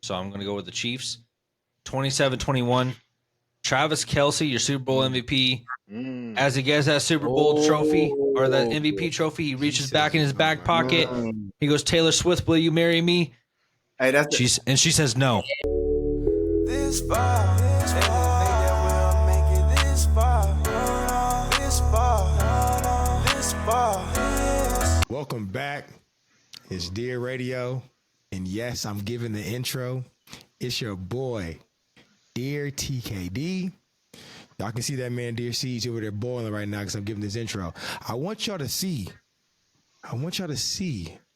so I'm going to go with the Chiefs. 27-21. Travis Kelce, your Super Bowl MVP. As he gets that Super Bowl trophy or that MVP trophy, he reaches back in his back pocket. He goes, "Taylor Swift, will you marry me?" Hey, she says no. This far, this far. We'll make it this far, this far, this far. Welcome back. It's Dear Radio, and yes, I'm giving the intro. It's your boy, Dear TKD. Y'all can see that man, Dear Siege, over there boiling right now because I'm giving this intro. I want y'all to see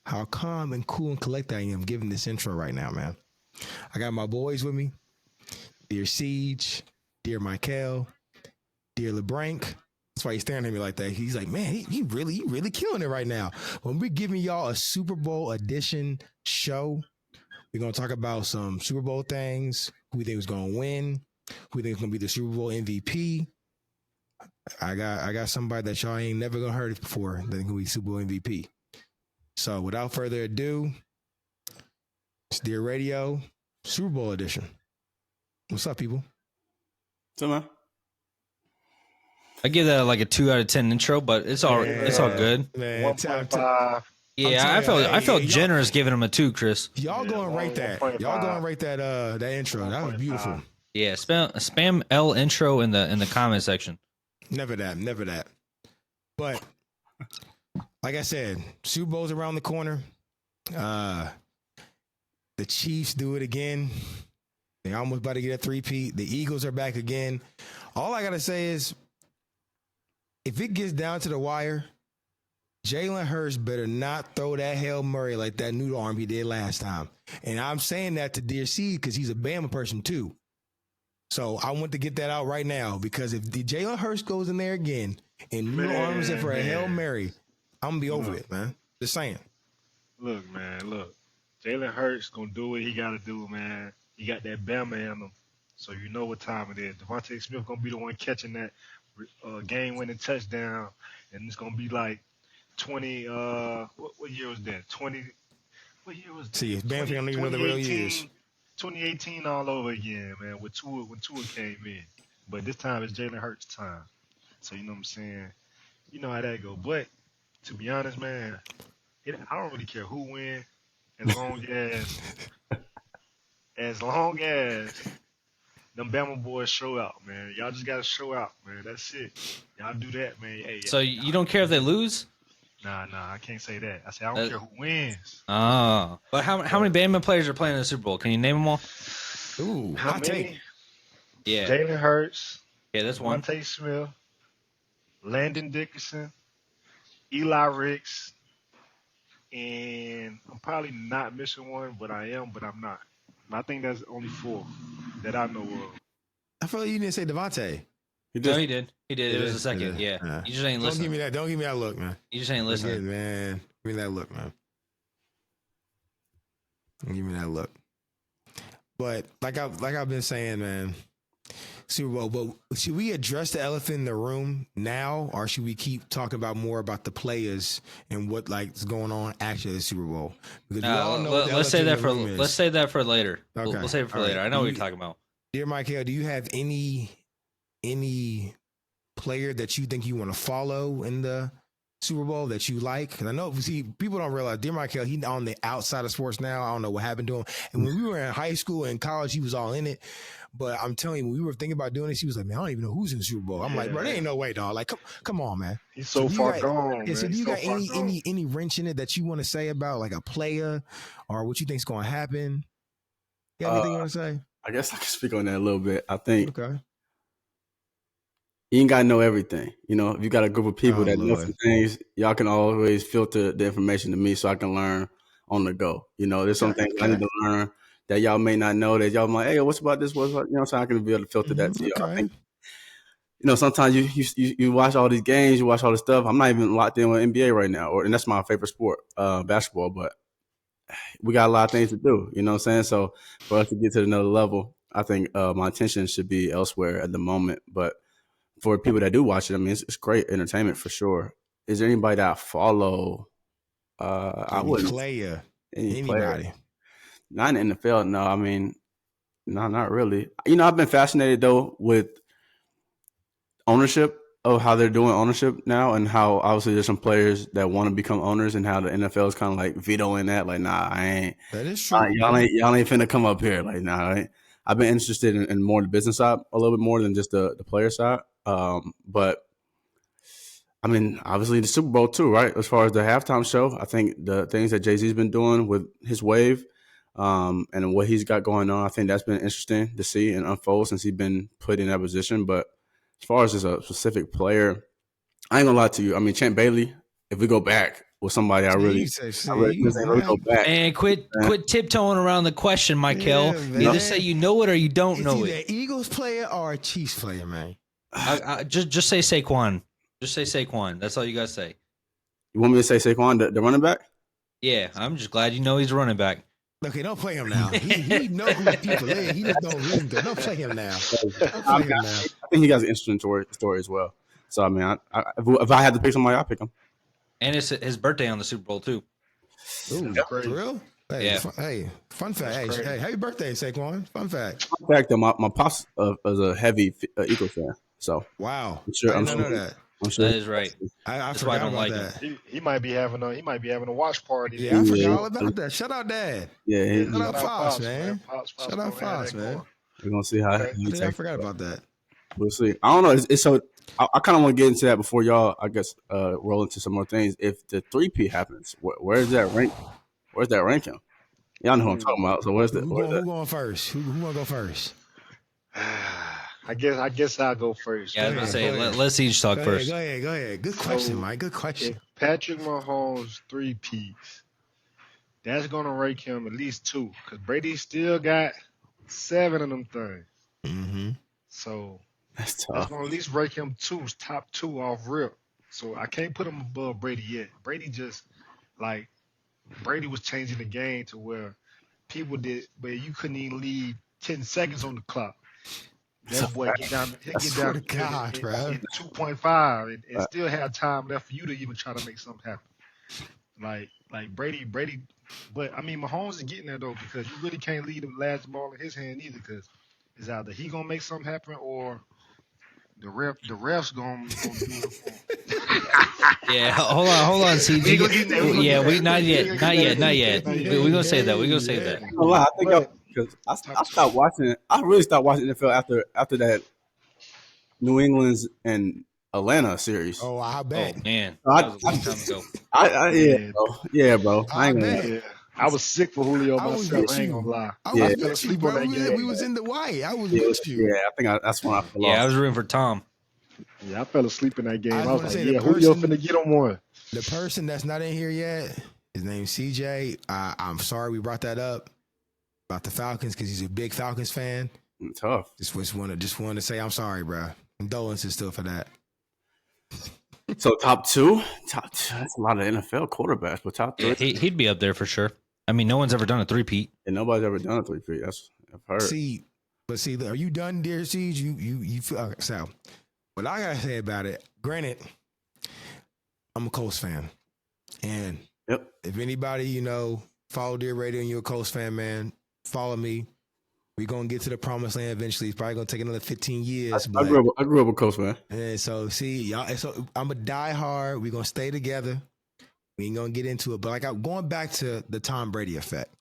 how calm and cool and collected I am giving this intro right now, man. I got my boys with me. Dear Siege, Dear Michael, Dear LeBranc. That's why he's staring at me like that. He's like, man, he really killing it right now. When we're giving y'all a Super Bowl edition show, we're going to talk about some Super Bowl things, who we think is going to win, who we think is going to be the Super Bowl MVP. I got somebody that y'all ain't never going to heard before that can be Super Bowl MVP. So without further ado, it's Dear Radio, Super Bowl edition. What's up, people? What's up, man? I give that like a 2 out of 10 intro, but it's all good. Man, 1.5. Yeah, I felt generous giving him a 2, Chris. Y'all going to rate that. Y'all going to rate that intro. That was beautiful. Yeah, spam L intro in the comment section. Never that. But like I said, Super Bowl's around the corner. The Chiefs do it again. They almost about to get a three-peat. The Eagles are back again. All I gotta say is, if it gets down to the wire, Jalen Hurts better not throw that Hail Mary like that noodle arm he did last time. And I'm saying that to Dear C because he's a Bama person too. So I want to get that out right now, because if the Jalen Hurts goes in there again and noodle arms it for a Hail Mary, I'm going to be over it, man. Just saying. Look. Jalen Hurts going to do what he got to do, man. He got that Bama in him, so you know what time it is. Devontae Smith going to be the one catching that game-winning touchdown, and it's going to be like 20, what year was that? What year was that? See, if Bama don't even know the real years. 2018 all over again, man, when Tua came in. But this time it's Jalen Hurts' time. So, you know what I'm saying? You know how that go. But, to be honest, man, I don't really care who wins, as long as them Bama boys show out, man. Y'all just got to show out, man. That's it. Y'all do that, man. Hey, so you don't care if they lose? Nah, I can't say that. I say I don't care who wins. Oh. But how many Bama players are playing in the Super Bowl? Can you name them all? Ooh, How many? Yeah. Jalen Hurts. Yeah, that's one. Devontae Smith. Landon Dickerson. Eli Ricks. And I'm probably not missing one, but I am, but I'm not. I think that's only 4 that I know of. I feel like you didn't say Devontae. No, he did. It was the second. Yeah. You just ain't listening. Don't give me that look, man. You just ain't listening. Again, man. Give me that look, man. Give me that look. But like I've been saying, man, Super Bowl. But should we address the elephant in the room now, or should we keep talking about more about the players and what is going on actually at the Super Bowl? Because we all know let's save that for later. Okay. We'll save it for later. I know what you're talking about. Dear Michael, do you have any player that you think you want to follow in the Super Bowl that you like? Because I know, people don't realize Dear Michael, he's on the outside of sports now. I don't know what happened to him. And when we were in high school and college, he was all in it. But I'm telling you, when we were thinking about doing this, he was like, man, I don't even know who's in the Super Bowl. I'm like, bro, there ain't no way, dog. Like, come on, man. He's so far gone. Yeah, so do you got any wrench in it that you want to say about like a player or what you think's going to happen? You got anything you want to say? I guess I can speak on that a little bit. I think okay. You ain't got to know everything. You know, if you got a group of people that know some things, y'all can always filter the information to me so I can learn on the go. You know, there's some things I need to learn that y'all may not know, that y'all might, hey, what's about this? What's about, so I can be able to filter that to you. I think, sometimes you watch all these games, you watch all this stuff. I'm not even locked in with NBA right now, and that's my favorite sport, basketball, but we got a lot of things to do, you know what I'm saying? So for us to get to another level, I think my attention should be elsewhere at the moment. But for people that do watch it, I mean, it's great entertainment for sure. Is there anybody that I follow? I wouldn't. Player. Anybody. Player. Not in the NFL. No, I mean, no, not really. You know, I've been fascinated though with ownership of how they're doing ownership now, and how obviously there's some players that want to become owners, and how the NFL is kind of like vetoing that. Like, nah, I ain't. That is true. Y'all ain't finna come up here. Like, nah, I've been interested in more the business side a little bit more than just the player side. But I mean, obviously the Super Bowl too, right? As far as the halftime show, I think the things that Jay-Z's been doing with his wave, and what he's got going on, I think that's been interesting to see and unfold since he's been put in that position. But as far as just a specific player, I ain't gonna lie to you. I mean, Champ Bailey, if we go back with somebody, I really go back. And quit tiptoeing around the question, Michael. Yeah, either say you know it or you don't know it. Either Eagles player or a Chiefs player, man. Just say Saquon. Just say Saquon. That's all you gotta say. You want me to say Saquon, the running back? Yeah, I'm just glad you know he's a running back. Okay, don't play him now. He know who the people is. He just don't read them. Don't play him now. I think he got an interesting story as well. So I mean, if I had to pick somebody, I'll pick him. And it's his birthday on the Super Bowl too. Ooh, for real? Hey, yeah. Fun fact. Hey, happy birthday, Saquon. Fun fact. Fun fact that my pops is a heavy Eagles fan. So wow, I'm sure that. I'm sure that is right. That's why I don't like that. He might be having a watch party. Yeah, I forgot all about that. Shout out, Dad. Yeah, shout out Fox, man. Shout out Fox, man. We're gonna see how. I forgot about that. We'll see. I don't know. It's so. I kind of want to get into that before y'all, I guess, roll into some more things. If the three-peat happens, where's that rank? Where's that ranking? Y'all know who I'm talking about. So who going first? Who gonna go first? I guess I'll go first. Yeah, I was gonna say let's each talk first. Go ahead. Good question, Mike. Good question. If Patrick Mahomes three-peats, that's gonna rank him at least 2, because Brady still got 7 of them things. Mm-hmm. So that's tough. That's gonna at least rank him top 2 off rip. So I can't put him above Brady yet. Brady was changing the game to where you couldn't even leave 10 seconds on the clock. That boy get down to 2.5 and still have time left for you to even try to make something happen. Like Brady, but I mean Mahomes is getting there though, because you really can't leave the last ball in his hand either, because it's either he gonna make something happen or the refs gonna do it for him. Yeah, hold on, CG. We not yet. We're gonna say that. I think because I stopped watching. I really stopped watching NFL after that New England's and Atlanta series. Oh, I bet. Oh man, that was a long time ago. Yeah, bro. I bet. I was sick for Julio myself. I ain't gonna lie. I was with you, bro. We was in the white. I was with you. Yeah, I think that's when I fell off. Yeah, I was rooting for Tom. Yeah, I fell asleep in that game. I was like, Julio finna get on one. The person that's not in here yet, his name's CJ. I'm sorry we brought that up about the Falcons, because he's a big Falcons fan. Tough. Just wanted to say I'm sorry, bro. Condolences still for that. So top two, that's a lot of NFL quarterbacks, but top 3. Yeah, he'd be up there for sure. I mean, no one's ever done a three-peat. And nobody's ever done a three-peat. I've heard. See, are you done, dear Siege? You feel okay, so what I gotta say about it, granted, I'm a Colts fan. And if anybody, follow Dear Radio and you're a Colts fan, man, follow me. We're gonna get to the promised land eventually. It's probably gonna take another 15 years. I grew up a Colts fan. And so see, y'all, so I'm a diehard. We're gonna stay together. We ain't gonna get into it. But I'm going back to the Tom Brady effect.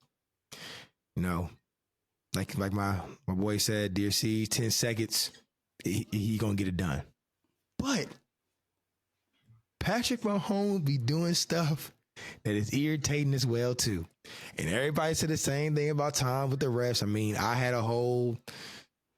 Like my boy said, Dear C, 10 seconds, he gonna get it done. But Patrick Mahomes be doing stuff that is irritating as well too. And everybody said the same thing about Tom with the refs. I mean, I had a whole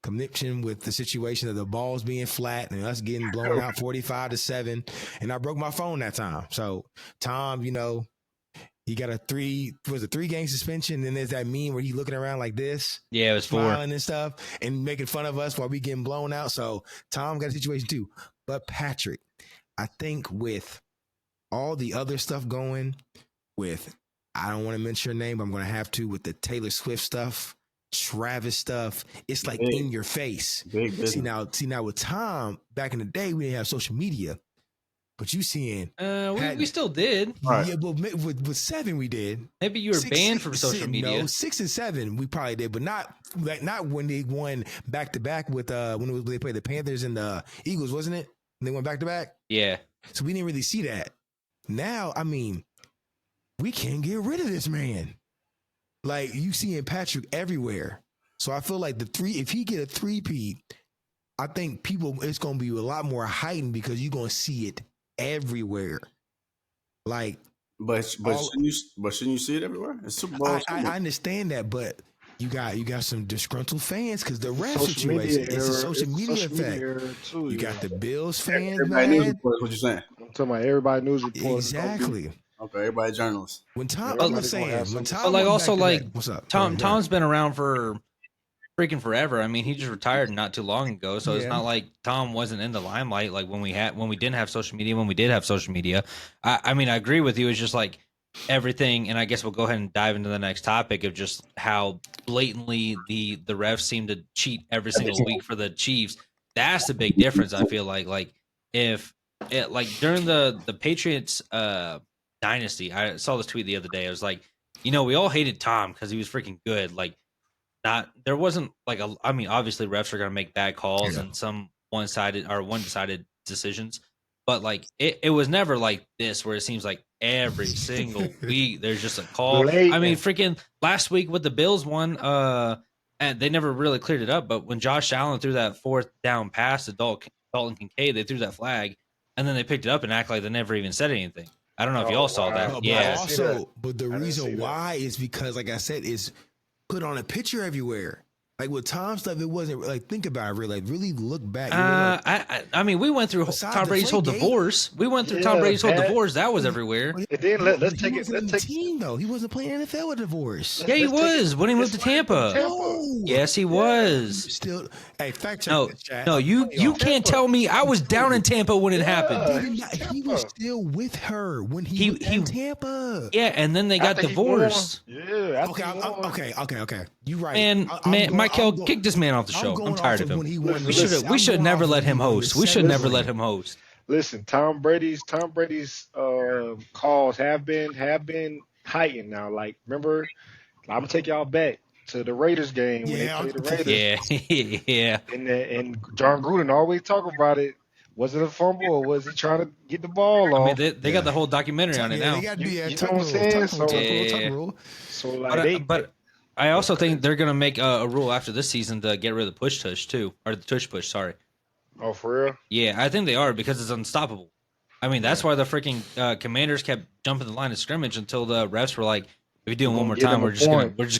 conniption with the situation of the balls being flat and us getting blown out 45-7. And I broke my phone that time. So Tom, he got a 3-game suspension. And there's that meme where he looking around like this. Yeah, it was 4. Smiling and stuff and making fun of us while we getting blown out. So Tom got a situation too. But Patrick, I think with all the other stuff going with, I don't want to mention your name, but I'm going to have to, with the Taylor Swift stuff, Travis stuff, it's like big, in your face. See now with Tom, back in the day, we didn't have social media. But you seeing we still did. Yeah, but with 7 we did. Maybe you were banned from social media. No, 6 and 7 we probably did, but not when they won back to back with when they played the Panthers and the Eagles, wasn't it? And they went back to back. Yeah. So we didn't really see that. Now, I mean, we can't get rid of this man. Like you seeing Patrick everywhere. So I feel like if he get a three-peat, I think it's gonna be a lot more heightened because you're gonna see it everywhere. Like, but shouldn't you see it everywhere? It's Super Bowl. I understand that, but you got some disgruntled fans because the ref situation. It's a social media effect. Too, you got the Bills fans. Everybody news reports. What you saying? I'm talking about everybody news reports. Exactly. Okay, everybody journalists. When Tom, I'm saying, when Tom, like also like what's up? Tom's been around for freaking forever. I mean, he just retired not too long ago, so it's not like Tom wasn't in the limelight like when we didn't have social media. When we did have social media, I mean, I agree with you. It's just like everything, and I guess we'll go ahead and dive into the next topic of just how blatantly the refs seem to cheat every single week for the Chiefs. That's the big difference. I feel like if it like during the Patriots Dynasty, I saw this tweet the other day. I was like, we all hated Tom because he was freaking good. Like, there wasn't like I mean, obviously refs are gonna make bad calls and some one-sided decisions, but like it was never like this where it seems like every single week there's just a call. I mean, freaking last week with the Bills one, and they never really cleared it up. But when Josh Allen threw that 4th down pass to Dalton Kincaid, they threw that flag, and then they picked it up and act like they never even said anything. I don't know if y'all saw that. But the reason why is because, like I said, is put on a picture everywhere. Like with Tom stuff, it wasn't like think about it. Really look back. I mean, we went through Tom Brady's whole divorce. We went through Tom Brady's whole divorce. That was everywhere. And then let's take it. Let's take team though. He wasn't playing NFL with divorce. Yeah, he was when he moved to Tampa. No. Yes, he was. Still, hey, fact check. No, you can't tell me I was down in Tampa when it happened. He was still with her when he was in Tampa. Yeah, and then they got divorced. Yeah. Okay. You right. And Michael, kick this man off the show. I'm tired of him. We should never let him host. We should never let him host. Listen, Tom Brady's calls have been heightened now. Like, remember, I'm gonna take y'all back to the Raiders game when they played the Raiders. Yeah. And John Gruden always talk about it. Was it a fumble or was he trying to get the ball off? I mean, they got the whole documentary on it now. You know what I'm saying? So like, but I also think they're gonna make a rule after this season to get rid of the push tush too, or the tush push. Sorry. Oh, for real? Yeah, I think they are because it's unstoppable. I mean, that's why the freaking Commanders kept jumping the line of scrimmage until the refs were like, "If you do it one more time, we're just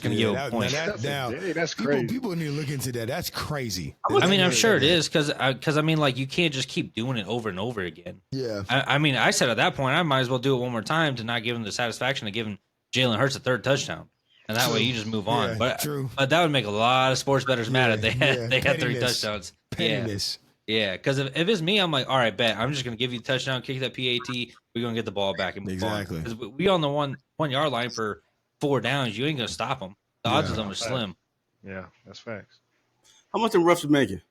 gonna give a point." That's crazy. People need to look into that. That's crazy. I mean, I'm sure it is because I mean, like, you can't just keep doing it over and over again. Yeah. I mean, I said at that point, I might as well do it one more time to not give him the satisfaction of giving Jalen Hurts a 3rd touchdown. And that way you just move on. But that would make a lot of sports bettors mad if they had 3 touchdowns. Pettiness. Yeah, because if it's me, I'm like, all right, bet. I'm just going to give you the touchdown, kick that PAT. We're going to get the ball back and move on. Because we on the 1 yard line for 4 downs. You ain't going to stop them. The odds of them are slim. Yeah, that's facts. How much the refs are making?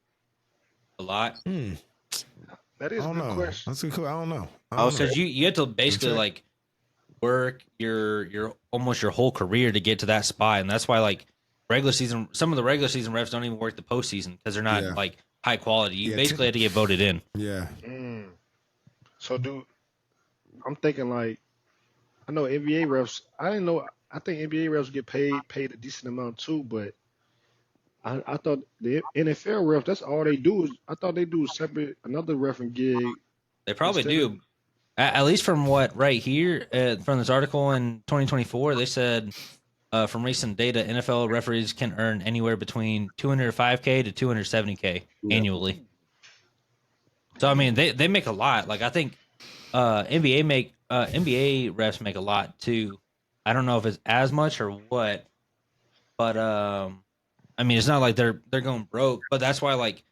A lot. That is a good question. That's cool. I don't know. Because you have to basically like work your almost your whole career to get to that spot, and that's why like regular season, some of the regular season refs don't even work the postseason because they're not like high quality. You basically have to get voted in. Yeah. So I'm thinking like, I know NBA refs. I didn't know. I think NBA refs get paid a decent amount too, but I thought the NFL refs, that's all they do is, I thought they do separate another referee gig. They probably do. At least from what right here from this article in 2024, they said from recent data, NFL referees can earn anywhere between $205K to $270K annually. So I mean, they make a lot. Like I think NBA refs make a lot too. I don't know if it's as much or what, but I mean, it's not like they're going broke. But that's why like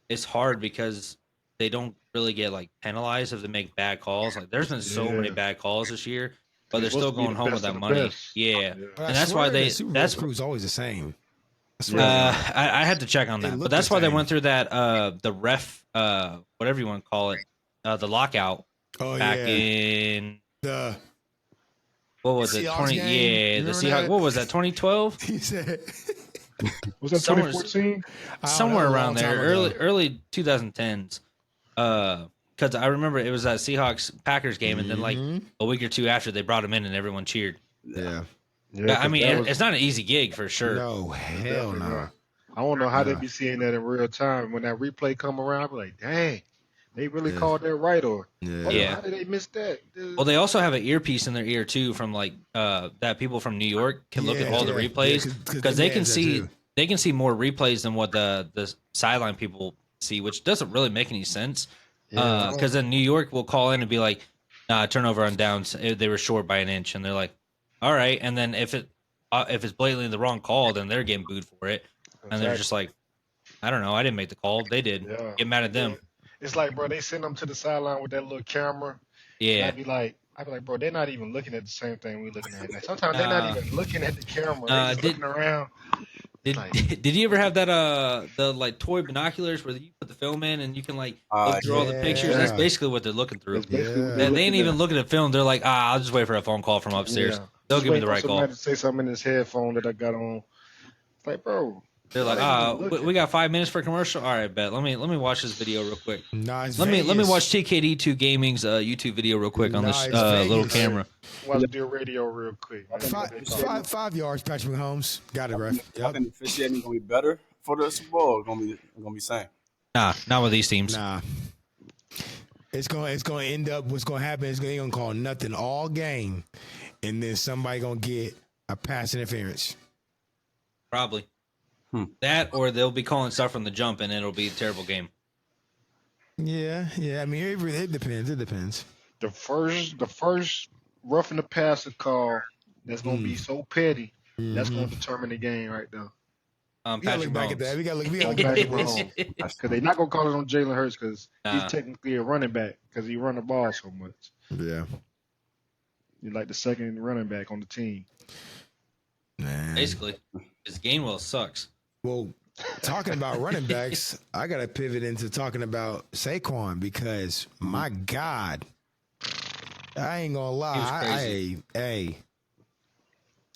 it's hard because they don't really get like penalized if they make bad calls. Like there's been so many bad calls this year, but they're still going home with that money. Yeah. And that's why that's crew's always the same. I had to check on that, but that's why they went through that the ref whatever you want to call it, the lockout, Oh back yeah, in the what was it? Seahawks 20? game? Yeah, You the remember Seahawks. that? What was that? 2012? he said. Was that Somewhere, 2014? somewhere a around long time there, ago. early 2010s. Because I remember it was that Seahawks Packers game, and then like a week or two after, they brought him in, and everyone cheered. Yeah. Yeah, I 'cause mean, that was it's not an easy gig for sure. No, hell definitely no. not. I don't know how they Nah. be seeing that in real time. When that replay come around, I be like, dang, they really Yeah. called that right, or Yeah. Yeah. how did they miss that? Dude. Well, they also have an earpiece in their ear too, from like that people from New York can look at all the replays because they can see more replays than what the sideline people see, which doesn't really make any sense. Because then New York will call in and be like, turnover on downs, they were short by an inch, and they're like, all right. And then if it's blatantly the wrong call, then they're getting booed for it, and they're just like, I don't know, I didn't make the call, they did. Yeah. Get mad at them. It's like, bro, they send them to the sideline with that little camera. Yeah. I'd be like, bro, they're not even looking at the same thing we're looking at. Like, sometimes they're not even looking at the camera. They're just looking around. Did you ever have that the like toy binoculars where you put the film in and you can like look through all the pictures? That's basically what they're looking through. They ain't even looking at film. They're like, I'll just wait for a phone call from upstairs. They'll give me the right call. Somebody to say something in this headphone that I got on. It's like, bro. They're like, we got 5 minutes for a commercial. All right, bet. Let me watch this video real quick. Nice. Let me watch TKD2 Gaming's YouTube video real quick on this little camera. Watch the radio real quick. 5 yards, Patrick Mahomes. Got it, right? I think the officiating gonna be better for the Super Bowl. It's gonna be same. Nah, not with these teams. Nah. It's gonna end up. What's gonna happen is they're gonna call nothing all game, and then somebody gonna get a pass interference. Probably. That, or they'll be calling stuff from the jump, and it'll be a terrible game. Yeah. I mean, it depends. It depends. The first roughing the passer call that's gonna be so petty. That's gonna determine the game right now. We gotta look back at that. We gotta look Patrick back at Mahomes. this. Because they're not gonna call it on Jalen Hurts because he's technically a running back because he run the ball so much. Yeah. He's like the second running back on the team. Man. Basically, his Gainwell sucks. Well, talking about running backs, I got to pivot into talking about Saquon because, my God, I ain't going to lie.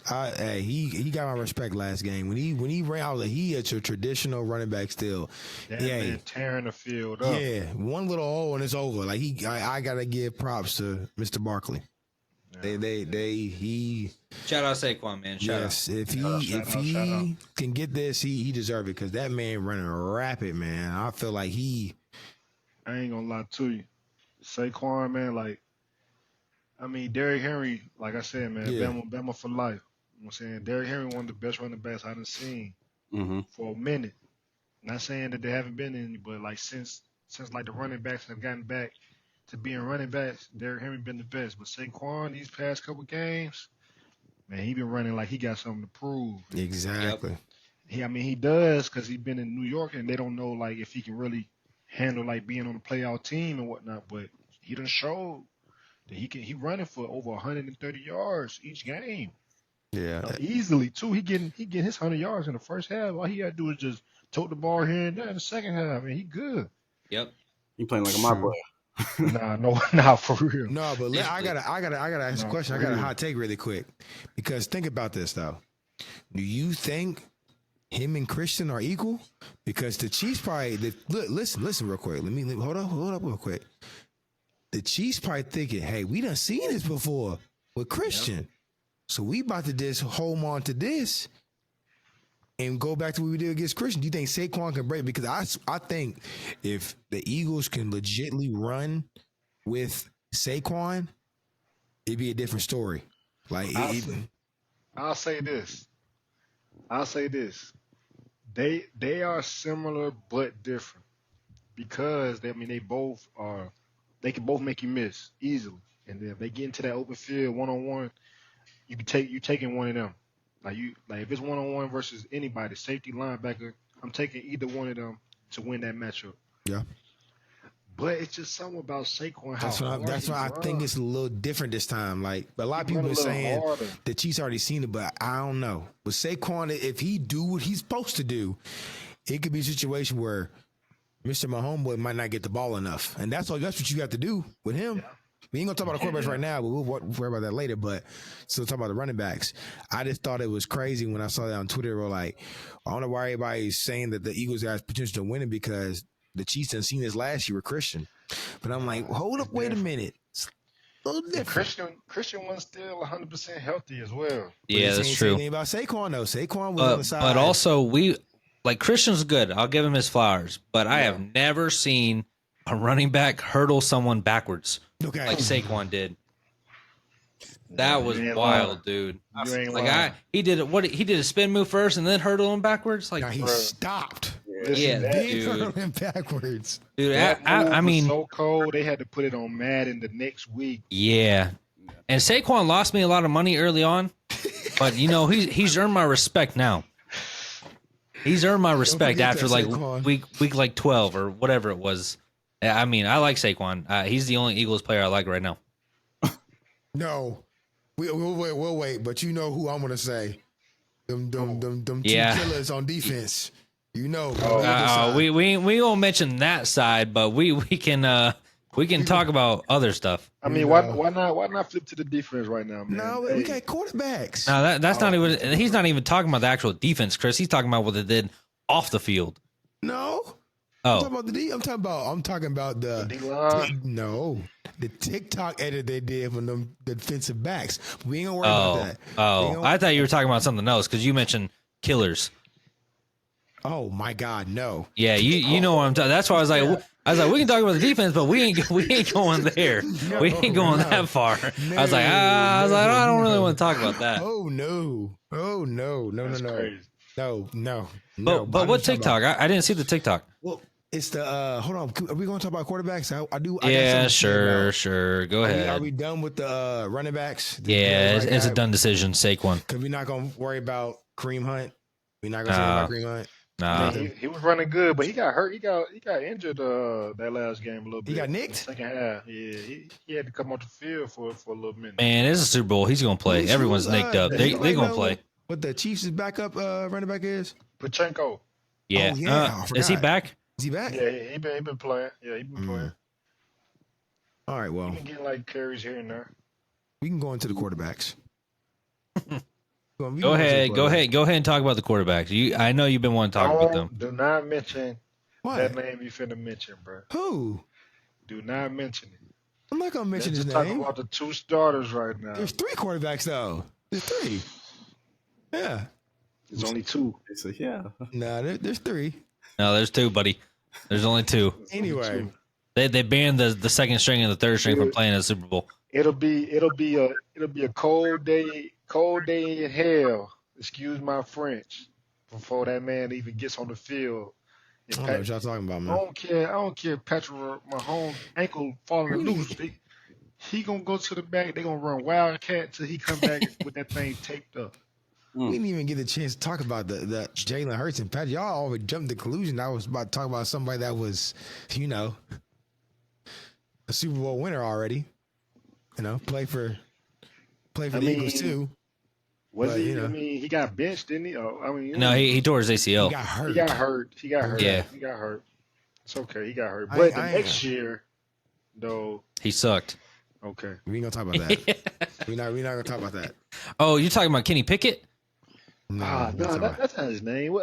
He got my respect last game. When he ran, I was like, he is a traditional running back still. That man tearing the field up. Yeah, one little hole and it's over. Like I got to give props to Mr. Barkley. He shout out Saquon, man. Shout out. If he can get this, he deserves it because that man running rapid, man. I feel like I ain't gonna lie to you, Saquon, man. Like, I mean, Derrick Henry, like I said, man, Bama for life. You know what I'm saying? Derrick Henry, one of the best running backs I done seen for a minute. Not saying that there haven't been any, but like since like the running backs have gotten back to being running backs, Derrick Henry been the best. But Saquon, these past couple games, man, he been running like he got something to prove. Exactly. Yep. He does because he's been in New York and they don't know like if he can really handle like being on a playoff team and whatnot. But he done showed that he running for over 130 yards each game. Yeah, easily too. He getting his 100 yards in the first half. All he got to do is just tote the ball here and there in the second half. I mean, he good. Yep. He playing like a my boy. Nah, for real. No, but I gotta ask a question. I got a hot take really quick because think about this though. Do you think him and Christian are equal? Because the Chiefs probably listen real quick. Let me hold up real quick. The Chiefs probably thinking, hey, we done seen this before with Christian, so we about to just hold on to this and go back to what we did against Christian. Do you think Saquon can break? Because I think if the Eagles can legitimately run with Saquon, it'd be a different story. Like I'll say this. They are similar but different because they both are. They can both make you miss easily, and if they get into that open field 1-on-1, you taking one of them. Like if it's 1-on-1 versus anybody, safety, linebacker, I'm taking either one of them to win that matchup. Yeah. But it's just something about Saquon. That's why I think it's a little different this time. Like a lot of people are saying the Chiefs already seen it, but I don't know. With Saquon, if he do what he's supposed to do, it could be a situation where Mr. Mahomes might not get the ball enough, and that's what you have to do with him. We ain't gonna talk about the quarterbacks right now, but we'll worry about that later. But still talk about the running backs. I just thought it was crazy when I saw that on Twitter. Or like, I don't know why everybody's saying that the Eagles has potential to win it because the Chiefs done seen this last year with Christian. But I'm like, hold up, wait a minute. It's a little different. Christian was still 100% healthy as well. Yeah, that's true. Anything about Saquon though? Saquon was on the side. But also, Christian's good. I'll give him his flowers. But I have never seen a running back hurdle someone backwards like Saquon did. That was wild, dude. He did a spin move first and then hurdle him backwards. Like he stopped. Yeah, dude. Hurdle him backwards. Dude, I mean, so cold they had to put it on Madden the next week. Yeah, and Saquon lost me a lot of money early on, but he's earned my respect now. He's earned my respect after like week like 12 or whatever it was. I mean, I like Saquon. He's the only Eagles player I like right now. No, we'll wait. But you know who I'm gonna say? Them two killers on defense. We won't mention that side, but we can talk about other stuff. I mean, why not flip to the defense right now, man? No, we got quarterbacks. No, that's not even. He's not even talking about the actual defense, Chris. He's talking about what they did off the field. No. Oh. I'm talking about the the TikTok edit they did from them defensive backs. We ain't gonna worry about that. Oh, I thought you were talking about something else because you mentioned killers. Oh my God, no. Yeah, you know what I'm talking. That's why I was like, we can talk about the defense, but we ain't going there. We ain't going that far. No. I was like, I don't really want to talk about that. Oh no. That's crazy. No. But what TikTok? I didn't see the TikTok. Well, it's the hold on. Are we going to talk about quarterbacks? I do. Yeah, sure. Go ahead. Are we done with the running backs? It's a done decision. Saquon. Because we're not going to worry about Kareem Hunt. We're not going to say about Kareem Hunt. Nah. He was running good, but he got hurt. He got injured that last game a little bit. He got nicked? Second half. Yeah, he had to come off the field for a little minute. Man, it's a Super Bowl. He's gonna play. Everyone's nicked up. They gonna play. What the Chiefs' backup running back is? Pachenko. Yeah. Is he back? Is he back? Yeah, he been playing. Yeah, he been playing. All right, well. He been getting like carries here and there. We can go into the quarterbacks. Go ahead and talk about the quarterbacks. I know you've been wanting to talk about them. Do not mention What? that name you finna mention, bro. Who? Do not mention it. I'm not gonna mention his Let's name. talk about the two starters right now. There's three quarterbacks though. There's three. Yeah. There's only two. So, yeah. Nah, there's three. No, there's two, buddy. There's only two. Anyway, they banned the second string and the third string from playing in the Super Bowl. It'll be a cold day in hell. Excuse my French. Before that man even gets on the field. I don't know what y'all talking about, man. I don't care. Patrick Mahomes ankle falling loose. He gonna go to the back. They gonna run wildcat till he come back with that thing taped up. We didn't even get a chance to talk about the Jalen Hurts and Pat. Y'all always jumped to the conclusion. I was about to talk about somebody that was, a Super Bowl winner already. Play for the Eagles too. Was he? I mean, he got benched, didn't he? No, he tore his ACL. He got hurt. He got hurt. Yeah. He got hurt. It's okay. He got hurt. But next year, though. He sucked. Okay. We ain't gonna talk about that. We're not gonna talk about that. Oh, you're talking about Kenny Pickett? No, that's not his name.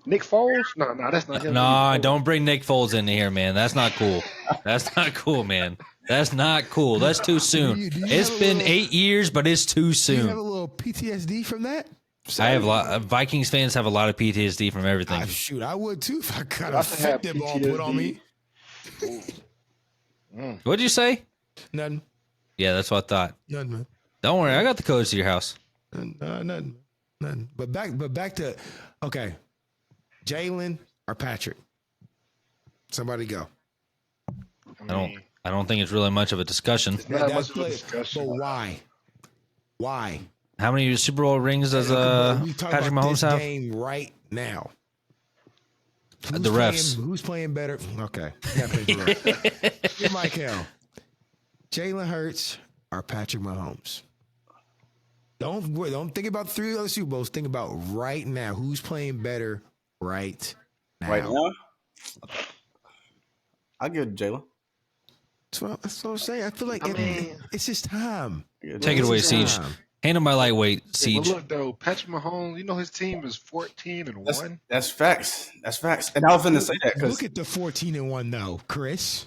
Nick Foles? No, that's not him. No, don't bring Nick Foles into here, man. That's not cool. That's not cool, man. That's not cool. That's too soon. It's been 8 years, but it's too soon. Do you have a little PTSD from that? I have a lot. Vikings fans have a lot of PTSD from everything. Shoot, I would too if I got a football put on me. What'd you say? Nothing. Yeah, that's what I thought. Nothing, man. Don't worry, I got the codes to your house. Nothing. But back to okay. Jalen or Patrick? Somebody go. I don't think it's really much of a discussion. Not much of a discussion. But why? Why? How many Super Bowl rings does Patrick Mahomes have? Game right now. The refs. Who's playing better? Okay. Here, Michael. Jalen Hurts or Patrick Mahomes? Don't think about 3 other Super Bowls. Think about right now. Who's playing better right now? Right now? I'll give it to Jalen. That's what I'm saying. I feel like it's his time. Take it away, Siege. Handle my lightweight, Siege. But look though, Patrick Mahomes, you know his team is 14-1. That's facts. That's facts. And I was going to say that because Look at the 14-1 though, Chris.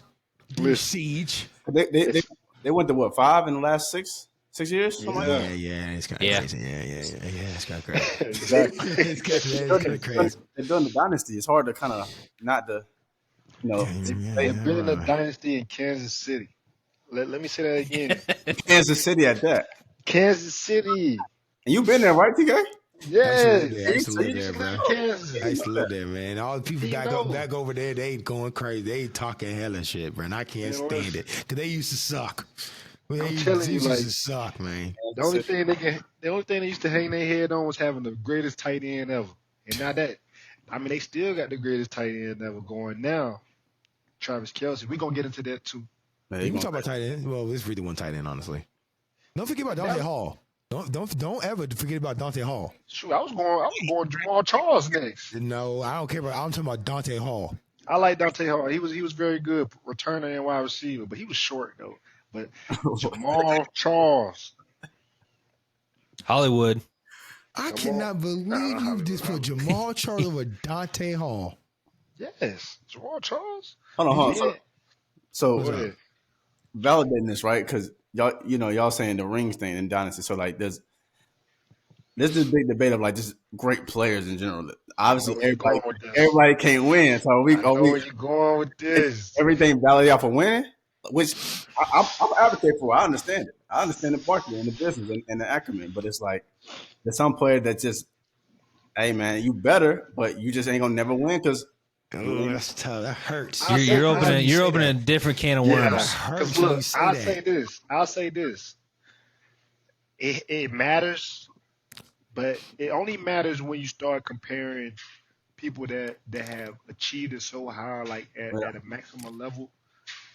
Siege. They went to what, 5 in the last 6 years? Something like that? Yeah, it's kind of crazy. Yeah, it's kind of crazy. Exactly. It's kind of crazy. They're doing the dynasty. It's hard to kind of not to, They're building a dynasty in Kansas City. Let me say that again. Kansas City at that. Kansas City. And you been there, right, TK? Yeah. I used to live there, bro. Kansas. I used to live there, man. All the people back over there, they going crazy. They talking hella shit, bro. And I can't stand it because they used to suck. I'm telling you, like, used to suck, man. The only thing they used to hang their head on was having the greatest tight end ever. And now they still got the greatest tight end ever going now. Travis Kelce. We're gonna get into that too. You can talk about tight end. Well, it's really one tight end, honestly. Don't forget about Dante Hall. Don't ever forget about Dante Hall. Shoot, I was going Jamal Charles next. No, I don't care about. I'm talking about Dante Hall. I like Dante Hall. He was very good returner and wide receiver, but he was short though. But Jamal Charles, Hollywood. I cannot believe you just put Jamal Charles over Dante Hall. Yes, Jamal Charles. Hold on. So validating this, right? Because y'all saying the rings thing in Dynasty. So like there's this big debate of like just great players in general. Obviously everybody can't win. So where you going with this? Everything validated off of winning, which I'm advocate for. I understand it. I understand the marketing and the business and the acumen, but it's like there's some player that just, hey man, you better, but you just ain't gonna never win because. Oh, that's tough. That hurts. You're opening a different can of worms. Because look, I'll say this. It matters, but it only matters when you start comparing people that have achieved it so high, like at a maximum level.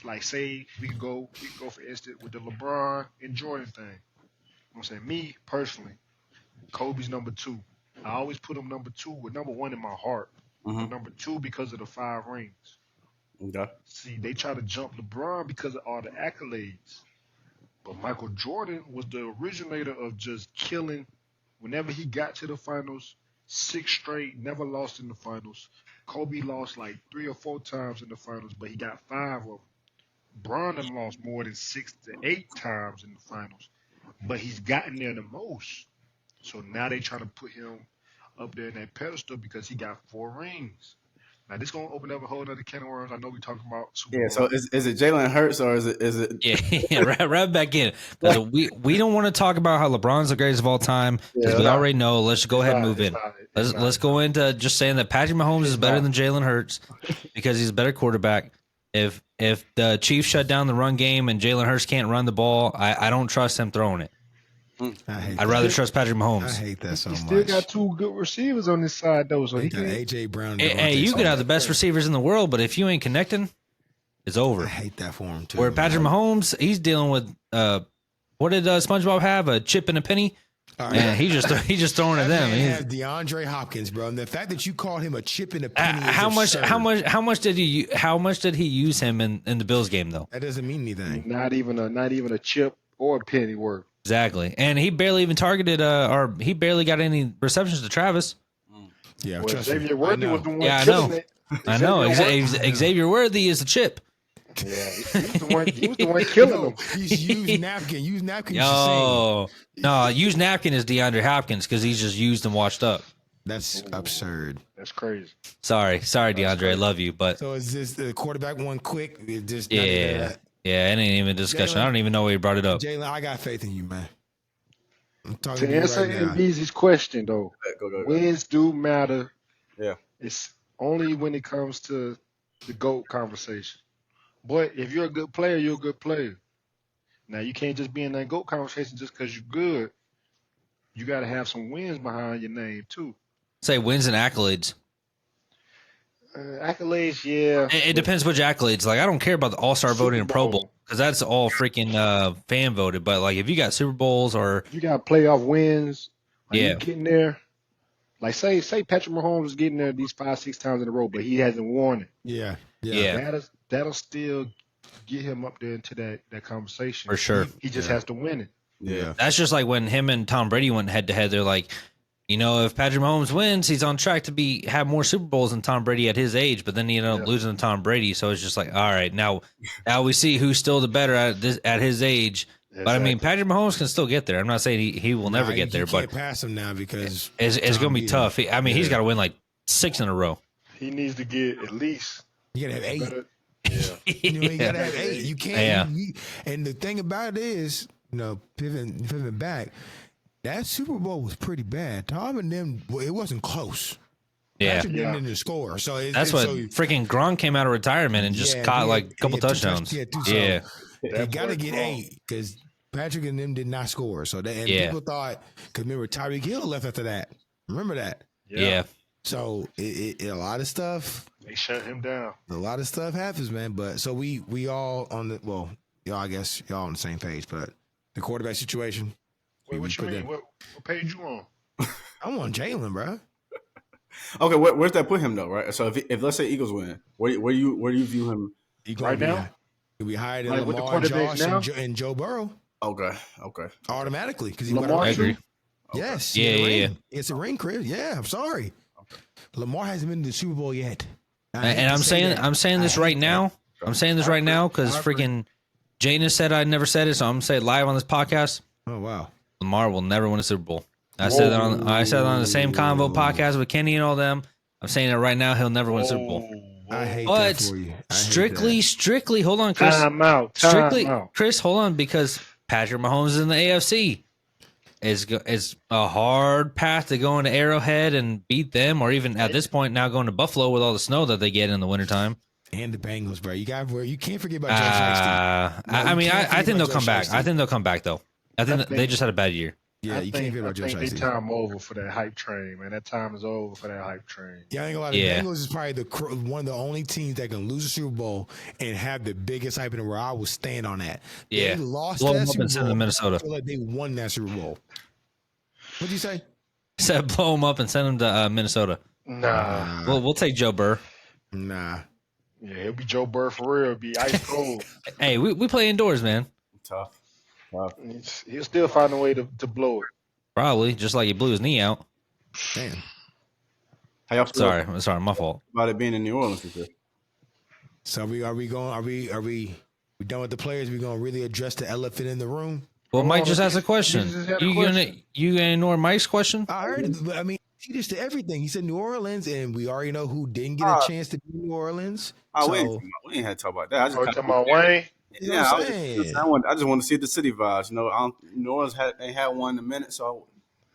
Like say we can go for instance with the LeBron and Jordan thing. I'm saying me personally, Kobe's number 2. I always put him number 2 with number 1 in my heart. Mm-hmm. Number 2 because of the 5 rings. Okay. See, they try to jump LeBron because of all the accolades. But Michael Jordan was the originator of just killing. Whenever he got to the finals, 6 straight, never lost in the finals. Kobe lost like 3 or 4 times in the finals, but he got 5 of them. Bron lost more than 6 to 8 times in the finals, but he's gotten there the most. So now they try to put him up there in that pedestal because he got 4 rings. Now this gonna open up a whole other can of worms. I know we talking about Super Bowl. So is it Jalen Hurts or is it? Yeah, right back in. We don't want to talk about how LeBron's the greatest of all time because we already know. Let's go ahead and move in. Let's go into just saying that Patrick Mahomes is better than Jalen Hurts because he's a better quarterback. If the Chiefs shut down the run game and Jalen Hurts can't run the ball, I don't trust him throwing it. I'd rather trust Patrick Mahomes. I hate that so much. He still got 2 good receivers on this side, though. So he got AJ Brown. Hey, you could have the best receivers in the world, but if you ain't connecting, it's over. I hate that for him too. Where Patrick Mahomes, he's dealing with what did SpongeBob have? A chip and a penny? Man, he just throwing at them. He has DeAndre Hopkins, bro. And the fact that you called him a chip and a penny. How much did he use him in the Bills game though? That doesn't mean anything. Not even a chip or a penny worth. Exactly, and he barely even targeted, or he barely got any receptions to Travis. Yeah, well, Xavier Worthy was the one. Yeah, I know. Xavier Worthy is the chip. Yeah, he was the one killing them. He's used napkin. Use napkin. No, use napkin is DeAndre Hopkins because he's just used and washed up. That's absurd. That's crazy. Sorry, DeAndre. I love you, but so is this the quarterback one quick? Just Yeah, it ain't even a discussion. Jalen, I don't even know why you brought it up. Jalen, I got faith in you, man. I'm talking to answer MBZ's question, though, wins do matter. Yeah. It's only when it comes to the GOAT conversation. But if you're a good player, you're a good player. Now, you can't just be in that GOAT conversation just because you're good. You got to have some wins behind your name, too. Say wins and accolades. Accolades, yeah. It depends which accolades. Like, I don't care about the All-Star voting and Pro Bowl because that's all freaking fan voted. But like, if you got Super Bowls or you got playoff wins, like you getting there. Like say Patrick Mahomes is getting there these 5-6 times in a row, but he hasn't won it. Yeah. That'll still get him up there into that conversation. For sure. He just has to win it. Yeah. That's just like when him and Tom Brady went head to head. They're like, if Patrick Mahomes wins, he's on track to have more Super Bowls than Tom Brady at his age. But then he ended up losing to Tom Brady. So it's just like, all right, now we see who's still the better at his age. Exactly. But I mean, Patrick Mahomes can still get there. I'm not saying he will never get there, but can't pass him now because it's going to be tough. He's got to win like 6 in a row. He needs to get at least. You gotta have 8. Yeah, you gotta have 8. You can't. And the thing about it is, pivoting back, that Super Bowl was pretty bad. Tom and them, it wasn't close. Patrick didn't score, so that's what freaking Gronk came out of retirement and just caught like a couple touchdowns. They got to get 8 because Patrick and them did not score. So people thought, because remember Tyreek Hill left after that. Remember that? Yeah. So a lot of stuff. They shut him down. A lot of stuff happens, man. But so we all on the y'all, I guess y'all on the same page. But the quarterback situation. Wait, what you mean? What page you on? I'm on Jalen, bro. Okay, where's that put him though? Right. So if let's say Eagles win, where do you view him right now? He'll be higher than Lamar, Josh, and Joe Burrow. Okay. Automatically because I agree. Yes. Yeah. It's a ring, Chris. Yeah. I'm sorry. Lamar hasn't been to the Super Bowl yet. And I'm saying this right now. I'm saying this right now because freaking Jana said I never said it, so I'm gonna say it live on this podcast. Oh wow. Lamar will never win a Super Bowl. I said that on the same Convo podcast with Kenny and all them. I'm saying it right now. He'll never win a Super Bowl. I hate that for you. Strictly, hold on, Chris. Time out. Chris, hold on, because Patrick Mahomes is in the AFC. It's a hard path to go into Arrowhead and beat them, or even at this point now going to Buffalo with all the snow that they get in the wintertime. And the Bengals, bro. You can't forget about Joe Shiesty. I think they'll come back. I think they'll come back though. I think they just had a bad year. Yeah, you can't forget about Joe Shiesty. I think their time over for that hype train, man. That time is over for that hype train. Yeah, I ain't gonna lie. The Bengals is probably one of the only teams that can lose a Super Bowl and have the biggest hype in the world. I will stand on that. Yeah, they lost blow that them up Super and send Bowl. them to Minnesota. I feel like they won that Super Bowl. What'd you say? Said blow them up and send them to Minnesota. Nah. We'll take Joe Burr. Nah. Yeah, it'll be Joe Burr for real. It'll be ice cold. Hey, we play indoors, man. Tough. He'll still find a way to blow it. Probably, just like he blew his knee out. Damn. How y'all feel Sorry, my fault. about it being in New Orleans this year? So are we done with the players? We gonna really address the elephant in the room? Well, Mike just asked a question. You gonna ignore Mike's question? I heard it, but I mean, he just did everything. He said New Orleans, and we already know who didn't get a chance to be in New Orleans. We ain't had to talk about that. I just talking about Wayne. Yeah, I just want to see the city vibes. New Orleans ain't had one in a minute, so.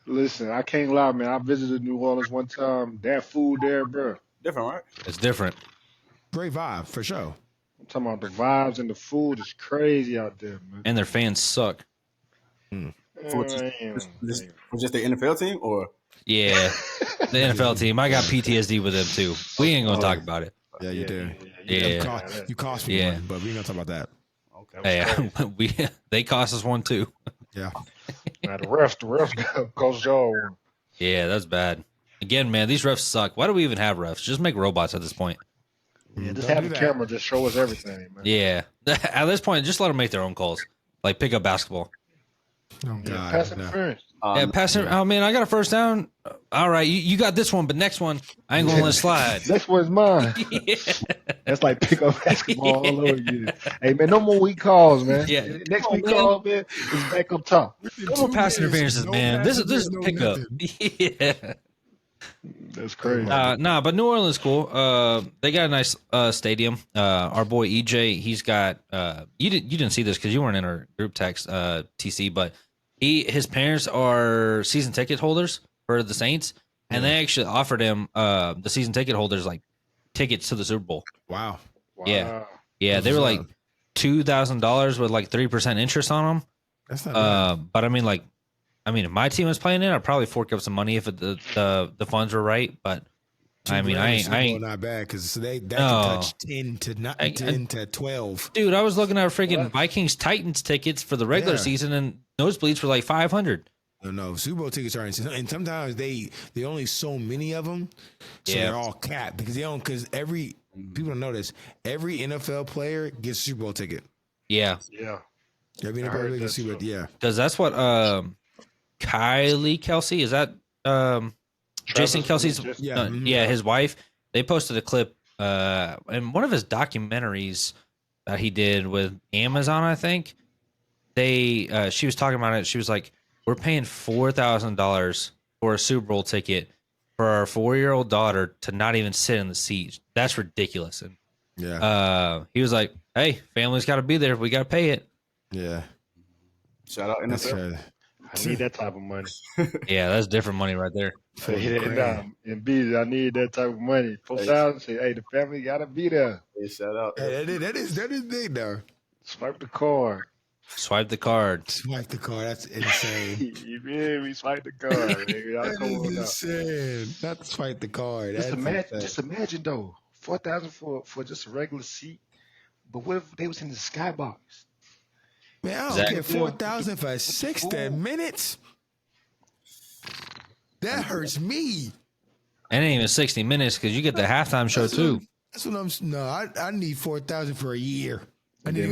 Listen, I can't lie, man. I visited New Orleans one time. That food there, bro. Different, right? It's different. Great vibe, for sure. I'm talking about the vibes and the food is crazy out there, man. And their fans suck. For just the NFL team, or? Yeah, the NFL team. I got PTSD with them, too. We ain't going to talk about it. Yeah, you do. Yeah. You cost me one, but we ain't going to talk about that. Hey, they cost us one, too. Yeah. Now, the refs cost y'all one. Yeah, that's bad. Again, man, these refs suck. Why do we even have refs? Just make robots at this point. Yeah, just have the camera just show us everything, man. Yeah. At this point, just let them make their own calls. Like pick up basketball. Oh, God. Pass interference. Oh, man, I got a first down. All right, you got this one, but next one, I ain't going to let it slide. Next one's mine. Yeah. That's like pick up basketball all over again. Hey, man, no more weak calls, man. Yeah. Next week call, man, is back up top. No more pass interferences, man. This is pickup. Yeah. That's crazy. But New Orleans is cool. They got a nice stadium. Our boy EJ, he's got. You didn't see this because you weren't in our group text, TC, but his parents are season ticket holders for the Saints, and they actually offered him the season ticket holders like tickets to the Super Bowl. Wow. Yeah, they were like $2,000 with like 3% interest on them. That's not bad. But I mean, if my team was playing it, I'd probably fork up some money if the funds were right. But I mean, I ain't not bad because that can touch 10 to 12. Dude, I was looking at freaking Vikings Titans tickets for the regular season, and nosebleeds were like $500. No, Super Bowl tickets are insane, and sometimes they only so many of them, so they're all capped because they don't. Because every People don't know this. Every NFL player gets a Super Bowl ticket. Yeah, Yeah. Every I NFL heard player gets a that Super Bowl. too. Yeah. because that's what Kylie Kelsey is that Jason Kelsey's Yeah. yeah, his wife. They posted a clip in one of his documentaries that he did with Amazon, I think. She was talking about it. She was like, "We're paying $4,000 for a Super Bowl ticket for our 4-year-old daughter to not even sit in the seat. That's ridiculous." And he was like, "Hey, family's got to be there. We got to pay it." Yeah. Shout out That's NFL. right. I need that type of money. Yeah, that's different money right there. And B, I need that type of money. 4,000. Say, hey, the family gotta be there. Hey, shout out. Hey, that is big though. Swipe the card. Swipe the card. Swipe the card. That's insane. You feel me? Swipe the card. Nigga. Y'all That come on is up. insane. Not swipe the card. Just imagine though, 4,000 for just a regular seat. But what if they was in the skybox? Man, I don't Zach. care. 4,000 for 60 minutes. That hurts me. And it ain't even 60 minutes because you get the halftime show too. That's what I'm. No, I need 4,000 for a year. I need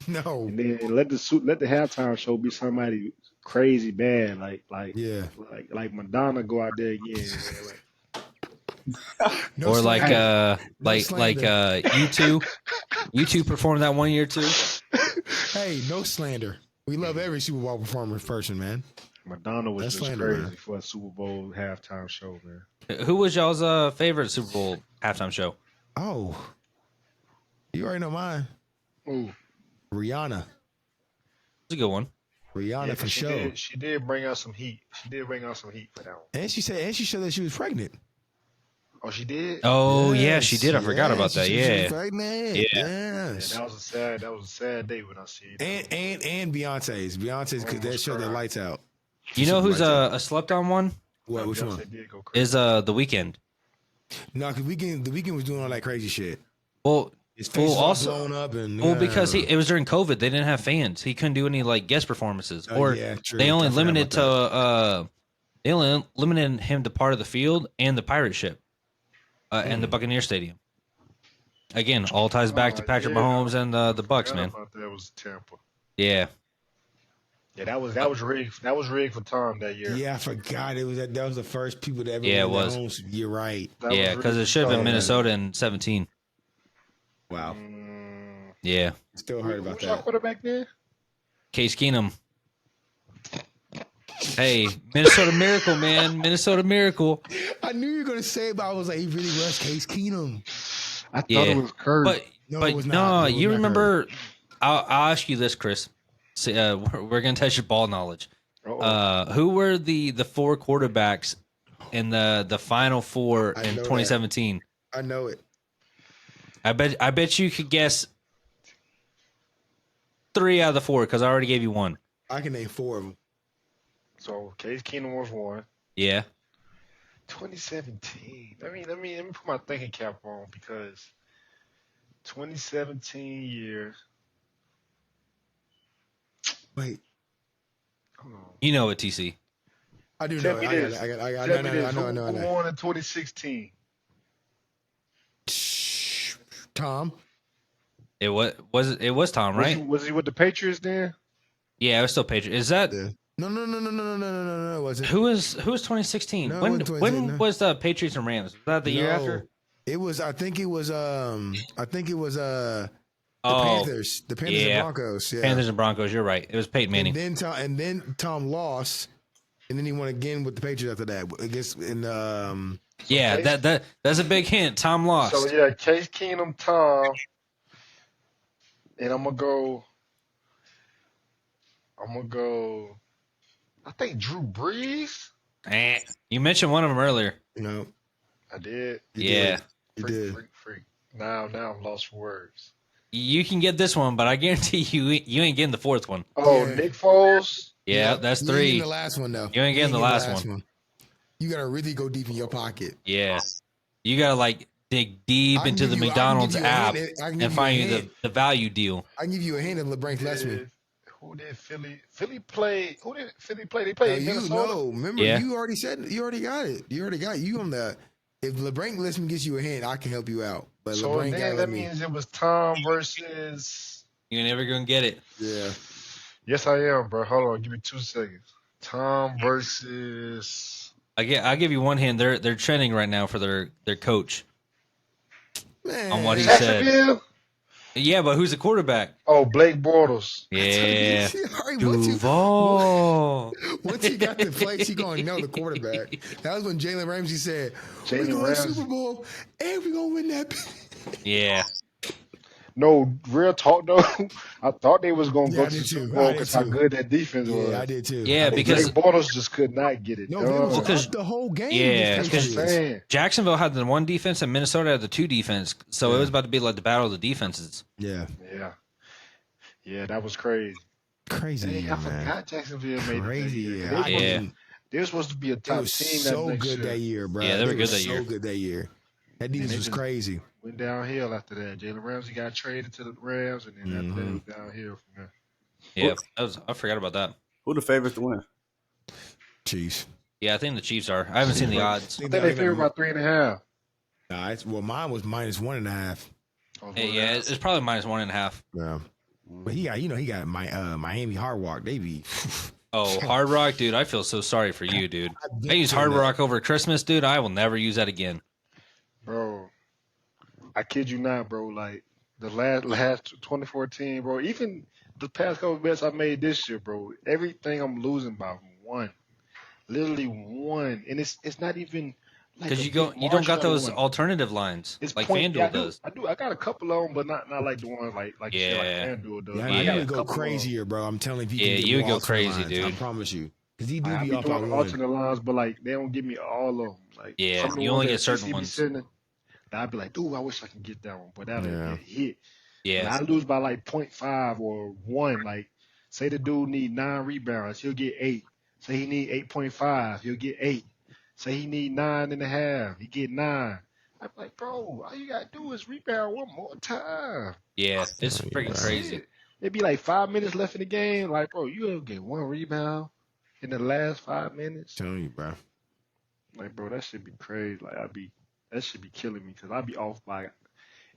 no. And then let the halftime show be somebody crazy bad, like Madonna go out there again. No Or like slander. U2 performed that 1 year too. Hey, no slander. We love every Super Bowl performance person, man. Madonna was That's just slander, crazy man. for a Super Bowl halftime show, man. Who was y'all's favorite Super Bowl halftime show? Oh, you already know mine. Ooh. Rihanna. It's a good one. Rihanna Yeah, for she sure. She did bring out some heat. She did bring out some heat for that one. And she showed that she was pregnant. Oh, she did? Oh yeah, Yes, she did. I forgot about that. she was Yeah. pregnant. Yeah. Yes. Yeah, that was a sad day when I see it. And Beyonce's because they showed their lights out. You know who's a slept on one? What? Which one? Beyonce did go crazy. Is The Weeknd. No, because the weekend was doing all that crazy shit. Well, His face was also all blown up and because it was during COVID, they didn't have fans. He couldn't do any like guest performances, Oh, or yeah, true. they only I forgot limited about to they only limited him to part of the field and the pirate ship, and the Buccaneer Stadium. Again, all ties back to Patrick Mahomes and the Bucks, man. That was Tampa. Yeah, Yeah, that was rigged. That was rigged for Tom that year. Yeah, I forgot it was that was the first people that ever Yeah, it won their was. homes. You're right. That yeah, was because rigged it should have for been Tom. Minnesota in 17. Wow. Yeah, Still heard about Who's your that. quarterback there? Case Keenum. Hey, Minnesota Miracle, man, Minnesota Miracle. I knew you were gonna say it, but I was like, he really was Case Keenum. I thought Yeah. it was Kurt. But No, but it was no, not. It was you not remember? I'll ask you this, Chris. See, we're gonna test your ball knowledge. Who were the 4 quarterbacks in the Final Four I in know that. 2017? I know it. I bet you could guess 3 out of the 4 because I already gave you one. I can name 4 of them. So Case Keenum was one. Yeah. 2017. Let me put my thinking cap on because 2017 year. Wait, Hold on. You know it, TC. I do Tell know. me I this. got it. I Tell me know. this. I know. Who won in 2016? Tom. It was Tom, right? Was he with the Patriots then? Yeah, it was still Patriots. Is that Yeah. No. It wasn't. who was 2016? No, it when wasn't 2016, no. was the Patriots and Rams? Was that the year after? It was. I think it was. The Oh, Panthers. The Panthers yeah. and Broncos. Yeah. Panthers and Broncos. You're right. It was Peyton Manning. And then Tom lost, and then he won again with the Patriots after that. I guess in Yeah, that's a big hint. Tom lost. So yeah, Case Keenum, Tom, and I'm gonna go. I think Drew Brees. You mentioned one of them earlier. I did. Yeah. You Freak, did. freak. Now I'm lost for words. You can get this one, but I guarantee you ain't getting the 4th one. Oh, Yeah. Nick Foles. Yeah, that's You ain't 3. getting the last one though. You ain't getting the last one. You gotta really go deep in your pocket. Yeah. You gotta like dig deep I can into give the you- I can McDonald's give you a app hint. I can give and you find a you hint. the value deal. I can give you a hint of LeBranc Lesman. Who did Philly? Philly play? Who did Philly play? They played in You Minnesota. know, remember Yeah. you already said you already got it. You already got it. You on the If LeBrank lets me get you a hint, I can help you out. But So LeBrank then gotta that let me. means it was Tom versus. You're never gonna get it. Yeah. Yes, I am, bro. Hold on, give me 2 seconds. Tom versus. I'll give you one hint. They're trending right now for their coach Man. on what he said. Jacksonville. Yeah, but who's the quarterback? Oh, Blake Bortles. Yeah, All right, Duval. once he got the place, he gonna know the quarterback. That was when Jalen Ramsey said, "We're Jalen going to Ramsey. Super Bowl and we're gonna win that." Yeah, No, real talk though. I thought they was gonna Yeah, go I to the did Super too. Bowl I did because how too. good that defense Yeah, was. I did too. Yeah, But because- Blake Bortles just could not get it No, done. they was Because- up the whole game. Yeah, against That's what I'm Patriots. saying. Jacksonville had the one defense and Minnesota had the two defense. So it was about to be like the battle of the defenses. Yeah, Yeah, that was crazy. crazy Dang, year, I man. forgot Jacksonville made Crazy it. year. That year. Yeah. They were supposed to be a They top was team so that next good year. that year, bro. Yeah, they were good that so year. good that year. That defense they was just- crazy. Went downhill after that. Jalen Ramsey got traded to the Rams, and then after that, it was downhill from there. Yeah, I forgot about that. Who the favorites to win? Chiefs. Yeah, I think the Chiefs are. I haven't seen the odds. I think they favored by 3.5. Nah, mine was -1.5. Yeah, it's probably -1.5. Yeah. But he got Miami Hard Rock. They be Oh, Hard Rock, dude! I feel so sorry for you, dude. I've been I use through Hard that. Rock over Christmas, dude. I will never use that again. Bro, I kid you not, bro. Like the last 2014, bro. Even the past couple bets I made this year, bro. Everything I'm losing by one, literally one, and it's not even like Because a you big don't got margin of those one. alternative lines It's like point, FanDuel yeah, does. I do. I got a couple of them, but not like the ones like you said, like Yeah. FanDuel does. Yeah, Like, I you got a would go couple of 'em. crazier, bro. I'm telling you. Yeah, you would go crazy, I dude. promise you. Because he do I be be off by doing one. alternate lines, but like they don't give me all of them. Like Yeah, some of the you ones only that get certain CC be ones. sending, that I'd be like, dude, I wish I could get that one, but that'll Yeah. get hit. And Yeah, I lose by like 0.5 or 1. Like, say the dude need 9 rebounds, he'll get 8. Say he need 8.5, he'll get 8. Say he need 9.5, he get 9. I'm like, bro, all you gotta do is rebound one more time. yeah, it's Yeah, freaking right. crazy. It'd be like 5 minutes left in the game. Like, bro, you gonna get 1 rebound in the last 5 minutes. Telling you, bro. Like, bro, that should be crazy. Like, that should be killing me because I'd be off by, and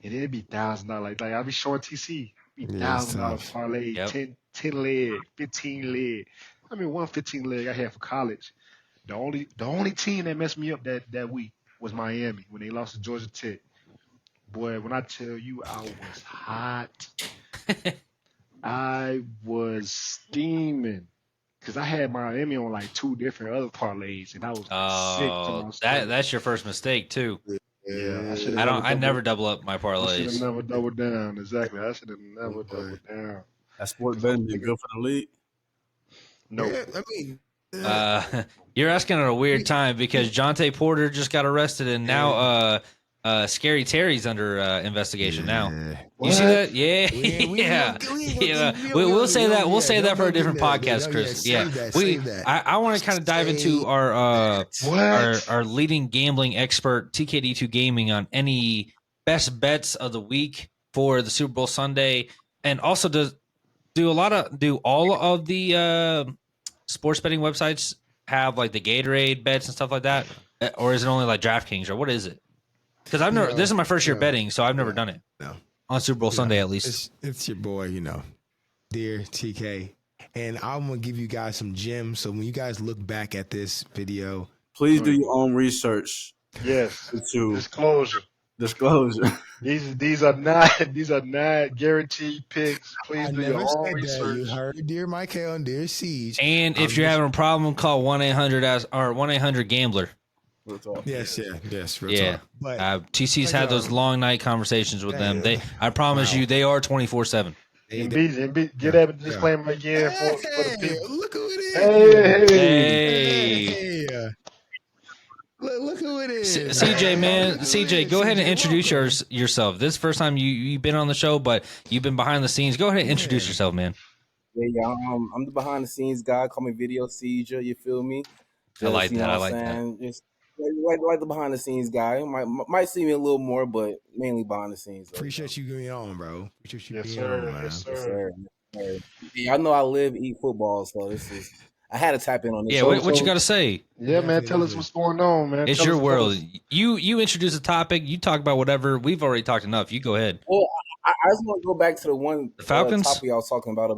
then it'd be $1,000. Like, I'd be short TC, be Yeah, it's $1,000 tough. parlay, Yep. 10 leg, 15 leg. I mean, one 15 leg I had for college. The only team that messed me up that week was Miami when they lost to Georgia Tech. Boy, when I tell you I was hot, I was steaming. Because I had Miami on like 2 different other parlays, and I was like, sick to Oh, my stomach. that's your first mistake too. Yeah, I should I never double up my I should have parlays. never doubled down. Exactly. I should have never doubled down. That sport betting been good for the league. No. Yeah, I mean, You're asking at a weird time because Jonte Porter just got arrested and now Scary Terry's under investigation now. You see that? Yeah, yeah. We'll say that. We'll say that for a different podcast, Chris. Yeah, I want to kind of dive into our leading gambling expert TKD2 Gaming on any best bets of the week for the Super Bowl Sunday, and also do all of the sports betting websites have like the Gatorade bets and stuff like that, or is it only like DraftKings, or what is it? Because I've never. This is my first year betting, so I've never done it. No. On Super Bowl Sunday, at least. It's your boy, dear TK, and I'm gonna give you guys some gems. So when you guys look back at this video, Please do your own research. Yes. To Disclosure. These are not guaranteed picks. Please I do your never own said that. research. You heard dear Michael and dear Siege. And if you're having a problem, call 1-800-GAMBLER. Yes, real Yeah. talk. But TC's had those long night conversations with them. I promise you, they are 24/7. And get that disclaimer again for the people. Look who it is. Hey. Look who it is. CJ, man. CJ, go ahead and introduce yourself. This is the first time you've been on the show, but you've been behind the scenes. Go ahead and introduce yourself, man. Yeah, I'm the behind the scenes guy. Call me Video Siege. You feel me? I like that. Just like the behind the scenes guy. Might see me a little more, but mainly behind the scenes. Appreciate you being on, bro. Appreciate you Yes, being sir. on, man. Yes, sir. Yeah, I know I live, eat football, so this is I had to tap in on this. Yeah, what you got to say? Yeah, man. Tell us what's going on, man. It's your world. You introduce a topic. You talk about whatever. We've already talked enough. You go ahead. Well, I just want to go back to the one Falcons topic y'all was talking about.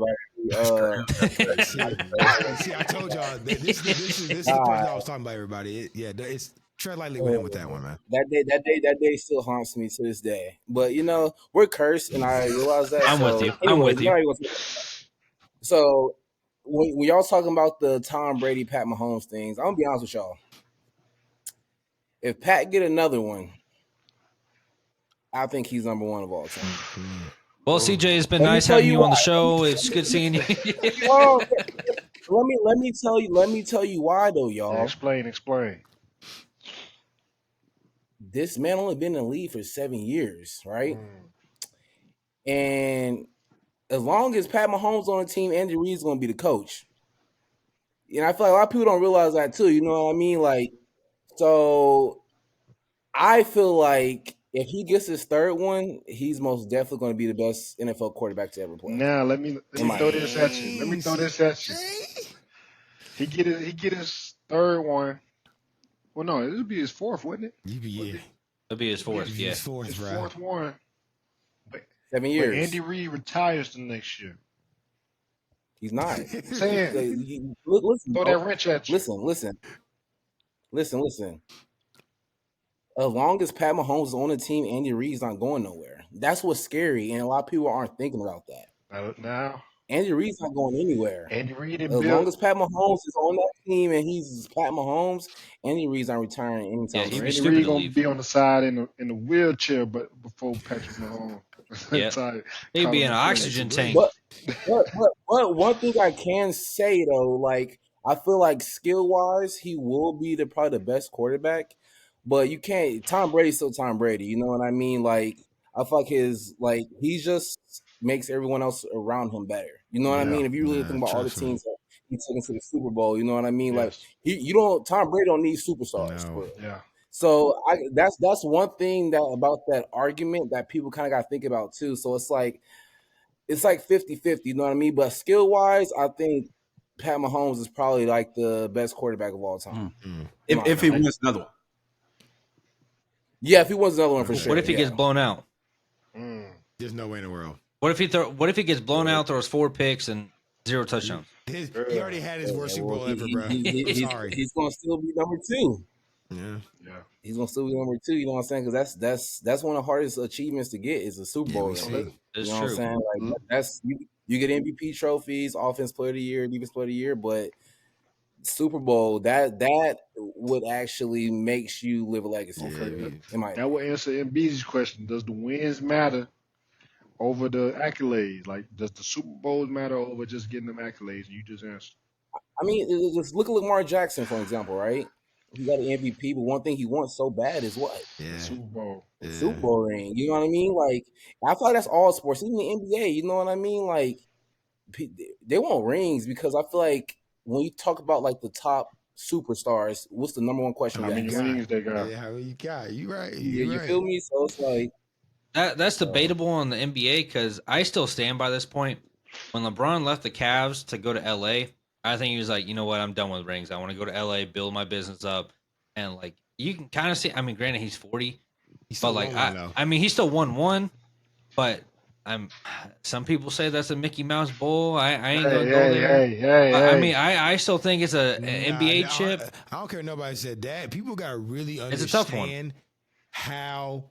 See, I told y'all this is the person I was talking about. Everybody, it's tread lightly with him with that one, man. That day still haunts me to this day. But we're cursed, and I realize that. I'm with you. I'm with you. So when y'all talking about the Tom Brady, Pat Mahomes things, I'm gonna be honest with y'all. If Pat get another one, I think he's number one of all time. Well, CJ, it's been nice having you on the show. It's good seeing you. Well, let me tell you why though, y'all. Yeah, explain. This man only been in the league for 7 years, right? And as long as Pat Mahomes on the team, Andy Reid's gonna be the coach. And I feel like a lot of people don't realize that too. You know what I mean? Like, so I feel like if he gets his third one, he's most definitely going to be the best NFL quarterback to ever play. Now let me throw this at you. He get his third one. Well, no, it'll be his fourth, wouldn't it? Yeah. It'll be his fourth. Yeah, his fourth one. 7 years. But Andy Reid retires the next year. He's not. Saying, listen, throw that wrench at you. Listen. As long as Pat Mahomes is on the team, Andy Reid's not going nowhere. That's what's scary, and a lot of people aren't thinking about that. Now, Andy Reid's not going anywhere. Andy Reid as long as Pat Mahomes is on that team and he's Pat Mahomes, Andy Reid's not retiring anytime soon. Andy Reid gonna be on the side in a wheelchair, but before Patrick Mahomes. Yeah, he'd be in an oxygen tank. But one thing I can say though, like I feel like skill wise, he will be probably the best quarterback. But you can't. Tom Brady's still Tom Brady. You know what I mean? Like I feel like he just makes everyone else around him better. You know what I mean? If you really think about all the teams that he took into the Super Bowl, you know what I mean? Yes. Like Tom Brady don't need superstars. No. Yeah. So that's one thing about that argument that people kind of got to think about too. So it's like 50-50, you know what I mean? But skill wise, I think Pat Mahomes is probably like the best quarterback of all time. If he wins another one. Yeah, if he wins another one for sure. What if he gets blown out? There's no way in the world. What if he gets blown out, throws 4 picks and 0 touchdowns? He already had his worst Super Bowl ever, bro. Sorry. He's going to still be number 2. Yeah. He's going to still be number 2, you know what I'm saying? Because that's one of the hardest achievements to get is a Super Bowl. That's you know true. What I'm saying? Like that's you get MVP trophies, Offense Player of the Year, Defense Player of the Year, but Super Bowl that would actually makes you live a legacy. That would answer MB's question. Does the wins matter over the accolades? Like, does the Super Bowls matter over just getting them accolades? You just answered. I mean, just look at Lamar Jackson for example, right? He got an MVP, but one thing he wants so bad is what? Super Bowl. Super Bowl ring. You know what I mean? Like, I feel like that's all sports, even the NBA. You know what I mean? Like, they want rings because I feel like when you talk about like the top superstars, what's the number one question? How many rings they got? Yeah, how many you got? You right. You feel me? So it's like that's debatable on the NBA because I still stand by this point. When LeBron left the Cavs to go to LA, I think he was like, you know what, I'm done with rings. I want to go to LA, build my business up, and like you can kind of see. I mean, granted, he's 40, but like I mean, he still won one, but. Some people say that's a Mickey Mouse bowl. I ain't gonna go there. I mean, I still think it's an NBA chip. I don't care. Nobody said that. People got to really understand it's a tough one. How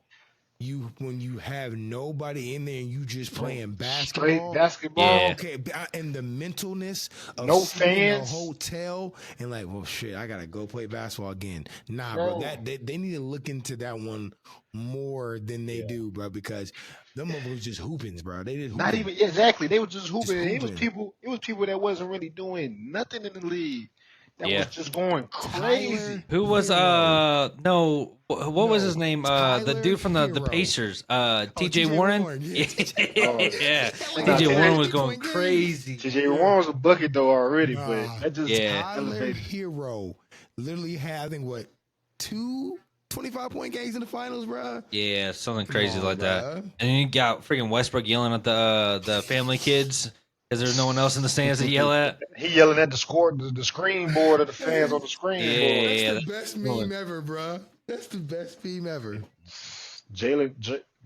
when you have nobody in there and you just playing basketball. Straight basketball. Yeah. Okay, and the mentalness of no sitting in a fans, hotel and like, well, shit, I gotta go play basketball again. Nah, bro, they need to look into that one more than they do, bro, because them motherfuckers just hoopings, bro. They did not even exactly. They were just hooping. It was people that wasn't really doing nothing in the league. That was just going crazy. Who was what was his name? The dude from the Pacers. TJ Warren. Yeah. TJ Warren was going crazy. TJ Warren was a bucket though already, but that just Tyler Hero literally having what 2 25-point games in the finals, bro. Yeah, something crazy like that. And you got freaking Westbrook yelling at the family kids. Because there's no one else in the stands to yell at. He yelling at the screen board of the fans on the screen board. Yeah. That's the best meme ever, bro. That's the best meme ever.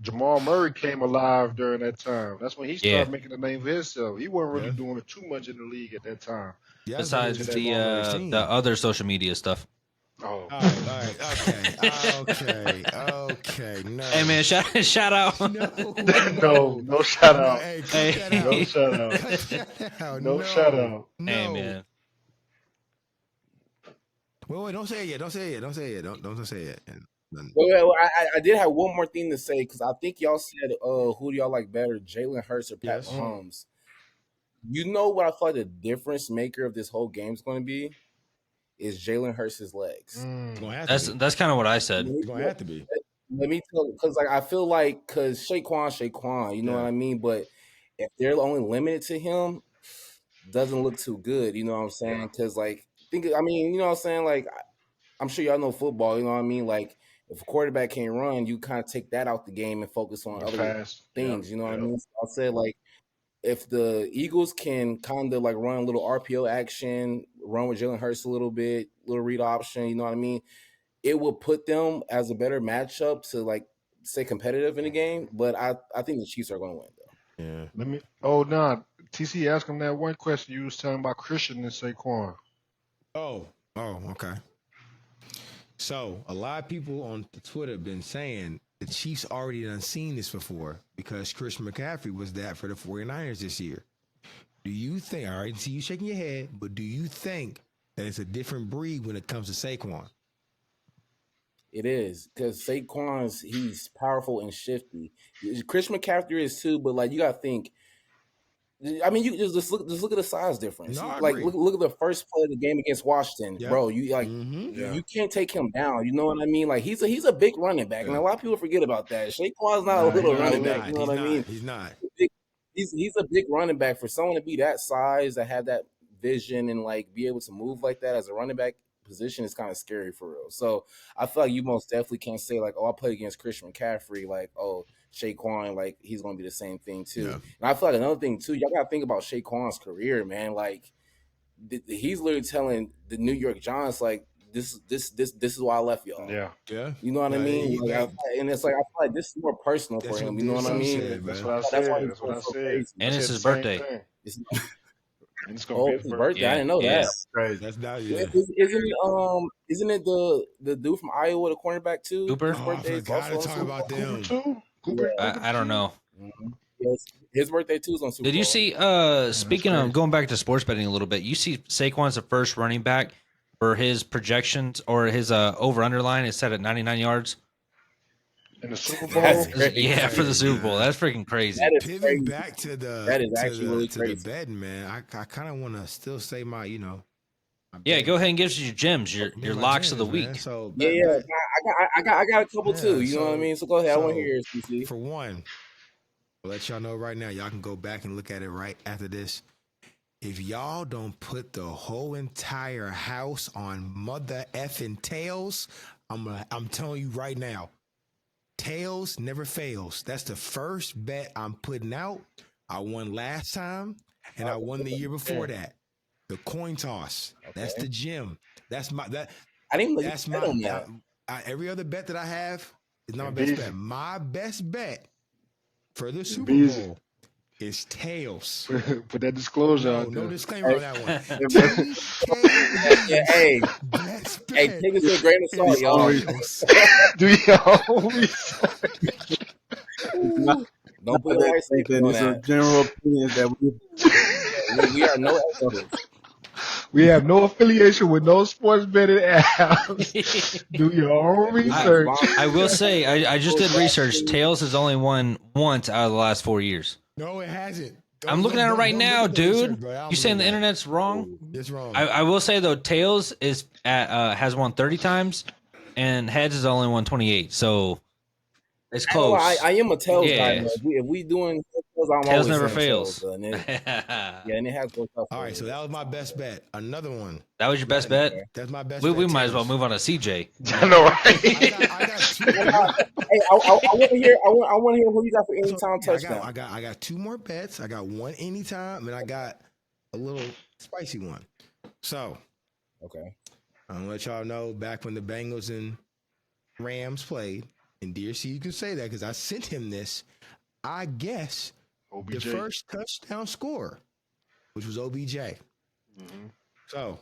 Jamal Murray came alive during that time. That's when he started Yeah. making the name for himself. He wasn't really doing it too much in the league at that time. Yeah, Besides the other social media stuff. Oh, all right, okay, no. Hey man, shout out. no shout out. Hey, No shout out. No shout out. Hey man. Wait, don't say it yet. Don't say it yet. Well, I did have one more thing to say because I think y'all said, who do y'all like better, Jalen Hurts or Pat Mahomes? You know what I feel like the difference maker of this whole game is going to be is Jalen Hurts' legs. That's kind of what I said. It's going to have to be. Let me tell you, because I feel like Shaquan, you know what I mean? But if they're only limited to him, doesn't look too good, you know what I'm saying? Because you know what I'm saying? Like, I'm sure y'all know football, you know what I mean? Like, if a quarterback can't run, you kind of take that out the game and focus on other things, you know what I mean? So I said, like, if the Eagles can kind of like run a little RPO action, run with Jalen Hurts a little bit, little read option, you know what I mean? It will put them as a better matchup to like stay competitive in the game. But I think the Chiefs are going to win though. Yeah. TC asked him that one question you was telling about Christian and Saquon. Oh, okay. So a lot of people on Twitter have been saying the Chiefs already done seen this before because Christian McCaffrey was that for the 49ers this year. Do you think, all right, see you shaking your head, but do you think that it's a different breed when it comes to Saquon? It is because Saquon's he's powerful and shifty. Chris McCaffrey is too, but like you gotta think. I mean, you just look at the size difference. No, like look at the first play of the game against Washington, bro. You like you can't take him down. You know what I mean? Like he's a big running back, and a lot of people forget about that. Saquon's not a little running back. You know what I mean? He's not. He's a big running back. For someone to be that size, that had that vision, and like be able to move like that as a running back position is kind of scary for real. So I feel like you most definitely can't say like, oh, I played against Christian McCaffrey, like, oh, Shaquan, like he's gonna be the same thing too. And I feel like another thing too, y'all gotta think about Shaquan's career, man. Like he's literally telling the New York Giants, like, this is why I left y'all. Yeah. You know what I mean? And it's like I feel like this is more personal for him. You know what I mean? That's what I said. That's what I said. And it's his birthday. And it's gonna be his birthday. Yeah, I didn't know that. That's crazy. That's not. Isn't it the dude from Iowa, the cornerback too? Cooper? His birthday is gotta also talk on about them. Cooper? I don't know. Yes, his birthday too is on Super Bowl. Did you see? Speaking of going back to sports betting a little bit, you see Saquon's the first running back for his projections or his over/under line is set at 99 yards. In the Super Bowl? Yeah, for the Super Bowl. That's freaking crazy. That is Pivot crazy. back to the That is actually really to crazy. the betting, man. I kind of want to still say my Yeah, go ahead and give us your gems, your locks of the week. Man. So Yeah, I got a couple too. You know what I mean? So go ahead. I want to hear yours, CC. For one, I'll let y'all know right now. Y'all can go back and look at it right after this. If y'all don't put the whole entire house on mother effing tails, I'm telling you right now, tails never fails. That's the first bet I'm putting out. I won last time, and I won the year before that. The coin toss. That's the gem. That's my that. I didn't. That's my. Every other bet that I have is not my best bet. My best bet for the Super Bowl is tails. Put that disclosure out there. No disclaimer on that one. Hey, take us with a grain of salt, y'all. Do y'all? Don't put that statement on It's a that. general opinion that We are no experts. We have no affiliation with no sports betting apps. Do your own research. I will say, I just did research. Tails has only won once out of the last 4 years. No, it hasn't. I'm looking at it right now, dude. You saying the internet's wrong? It's wrong. I will say though, Tails is has won 30 times, and Heads has only won 28. So it's close. I am a tails guy. Yeah. If we doing because I'm Tails always never saying fails. Tails, and it has worked out. All right, so that was my best bet. Another one. That was your best bet? That's my best We bet. might as well Tails. move on to CJ. I know, right? I got two. Hey, I want to hear. I want to hear who you got for anytime touchdown. I got two more bets. I got one anytime, and I got a little spicy one. So, Okay. I'm gonna let y'all know back when the Bengals and Rams played, and Dear C, you can say that because I sent him this. I guess OBJ. the first touchdown scorer, which was OBJ. Mm-hmm. So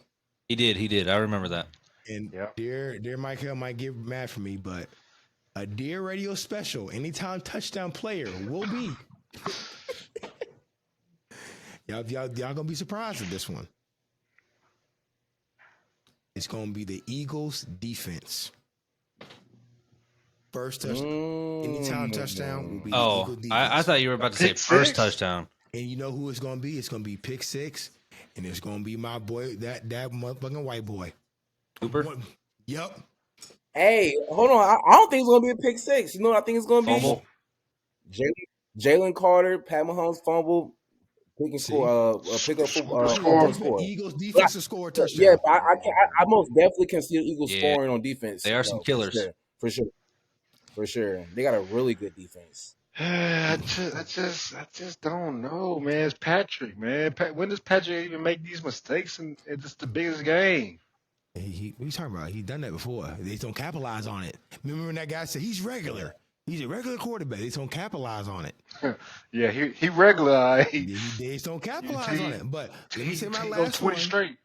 He did. I remember that. and Yep. Dear Michael might get mad for me, but a Dear Radio special, anytime touchdown player will be. y'all gonna be surprised at this one. It's gonna be the Eagles defense. First touchdown, anytime touchdown will be the Eagles defense. I thought you were about to say Pick first six? touchdown. And you know who it's gonna be? It's gonna be pick six, and it's gonna be my boy, that motherfucking white boy. Cooper? Yep. Hey, hold on. I don't think it's gonna be a pick six. You know what I think it's gonna be? Fumble. Jalen Carter, Pat Mahomes fumble, pick and score. Pick up score. Eagles defensive score touchdown. Yeah, but I most definitely can see the Eagles scoring on defense. They are some killers. For sure. They got a really good defense. I just don't know, man. It's Patrick, man. When does Patrick even make these mistakes? And it's the biggest game. What are you talking about? He's done that before. They just don't capitalize on it. Remember when that guy said he's regular? He's a regular quarterback. They just don't capitalize on it. Yeah, he regular. They just don't capitalize on it. But let me say my last 20 one. straight.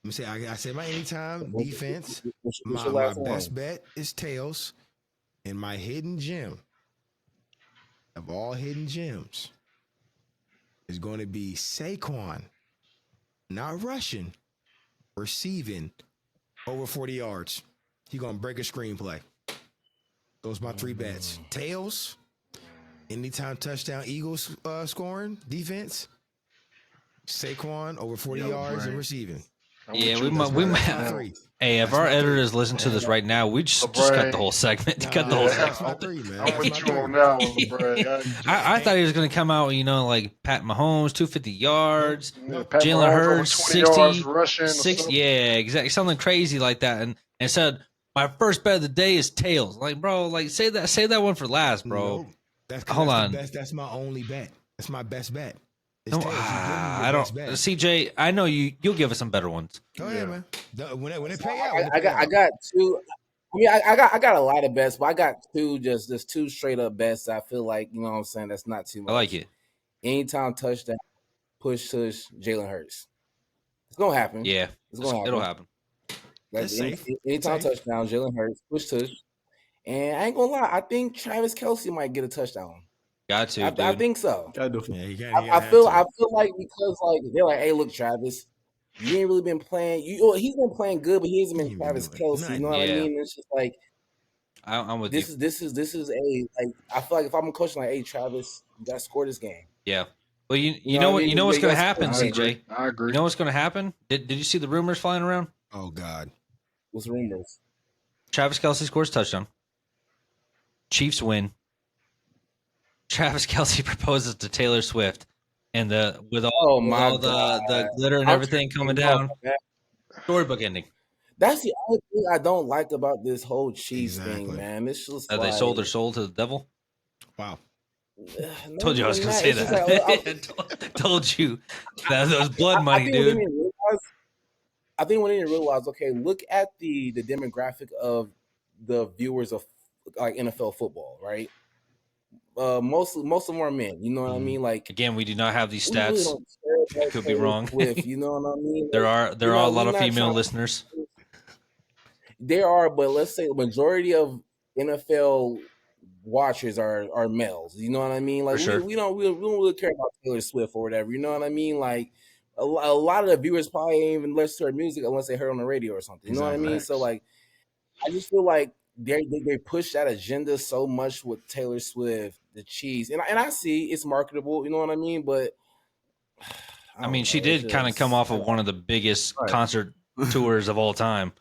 Let me say I said my anytime defense. What's My your last best one? bet is Tails, and my hidden gem of all hidden gems is going to be Saquon, not rushing, receiving over 40 yards. He's going to break a screenplay. Those are my three bets. Tails, anytime touchdown, Eagles scoring defense. Saquon over 40 yards and receiving. Yeah, we might. Hey, if our editors listen to this right now, we just cut the whole segment. Cut the whole segment. That's my three, man. I'm with you on that one, LeBron. I thought he was going to come out, like Pat Mahomes, 250 yards. Pat Jalen Mahomes Hurts, over 20 yards 60, rushing. 60. Yeah, exactly. Something crazy like that. And said, my first bet of the day is Tails. Like, bro, like save that one for last, bro. No, Hold on. That's my only bet. That's my best bet. No, I don't. CJ, I know you'll give us some better ones. Oh yeah, man. When it pay out, I got two. I mean, I got a lot of bets, but I got two just two straight up bets. I feel like, you know what I'm saying, that's not too much. I like it. Anytime touchdown, push tush, Jalen Hurts. It's gonna happen. Yeah, it's gonna happen. It'll happen. That's safe. Anytime touchdown, Jalen Hurts, push tush. And I ain't gonna lie, I think Travis Kelce might get a touchdown. Got to. I think so. Gotta do I feel like because like they're like, hey, look, Travis, you ain't really been playing. He's been playing good, but he hasn't been Travis Kelce. You know what I mean? It's just like I'm with you. This is a like. I feel like if I'm a coach, like, hey, Travis, you gotta score this game. Yeah. Well, you know what? You know what's going to happen, CJ. I agree. You know what's going to happen? Did you see the rumors flying around? Oh God, what's the rumors? Travis Kelce scores touchdown. Chiefs win. Travis Kelce proposes to Taylor Swift, and with all the glitter and everything coming down, storybook ending. That's the only thing I don't like about this whole Chiefs thing, man. It's just they sold their soul to the devil. Wow. Told you I was going to say that. Told you that was blood money, dude. I think when they didn't realize, okay, look at the demographic of the viewers of like NFL football, right? Most of them are men. You know what I mean? Like, again, we do not have these stats. I could be wrong. You know what I mean? There are a lot of female listeners. There are, but let's say the majority of NFL watchers are males. You know what I mean? Like, we don't really care about Taylor Swift or whatever. You know what I mean? Like, a lot of the viewers probably ain't even listen to her music unless they heard on the radio or something. You know what I mean? So like, I just feel like they push that agenda so much with Taylor Swift, the Chiefs, and I see it's marketable. You know what I mean? But I mean, she did kind of come off of one of the biggest concert tours of all time.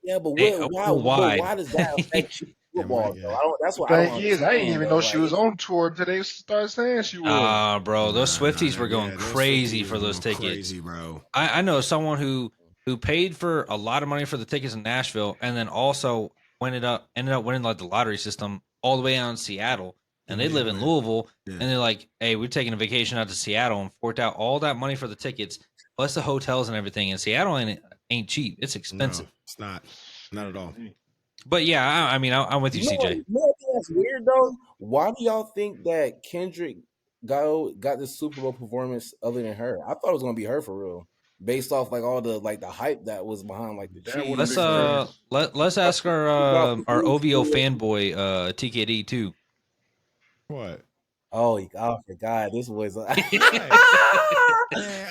Yeah, but why does that affect you? football. Yeah. Though. That's what The I thing don't is, I didn't understand. even Though. know she was on tour until they started saying she was. Bro, those Swifties were going Yeah, those crazy Swifties for were those going tickets. Crazy, bro. I know someone who paid for a lot of money for the tickets in Nashville, and then also ended up winning like the lottery system all the way out in Seattle, and they live in Louisville, and they're like, "Hey, we're taking a vacation out to Seattle and forked out all that money for the tickets, plus the hotels and everything." And Seattle ain't cheap; it's expensive. No, it's not at all. But yeah, I mean, I'm with you, CJ. You know what that's weird though? Why do y'all think that Kendrick got the Super Bowl performance other than her? I thought it was gonna be her for real, based off like all the hype that was behind like the That would've cheese. been Let's ask our OVO fanboy TKD too. What? Oh, I forgot. This was. Man,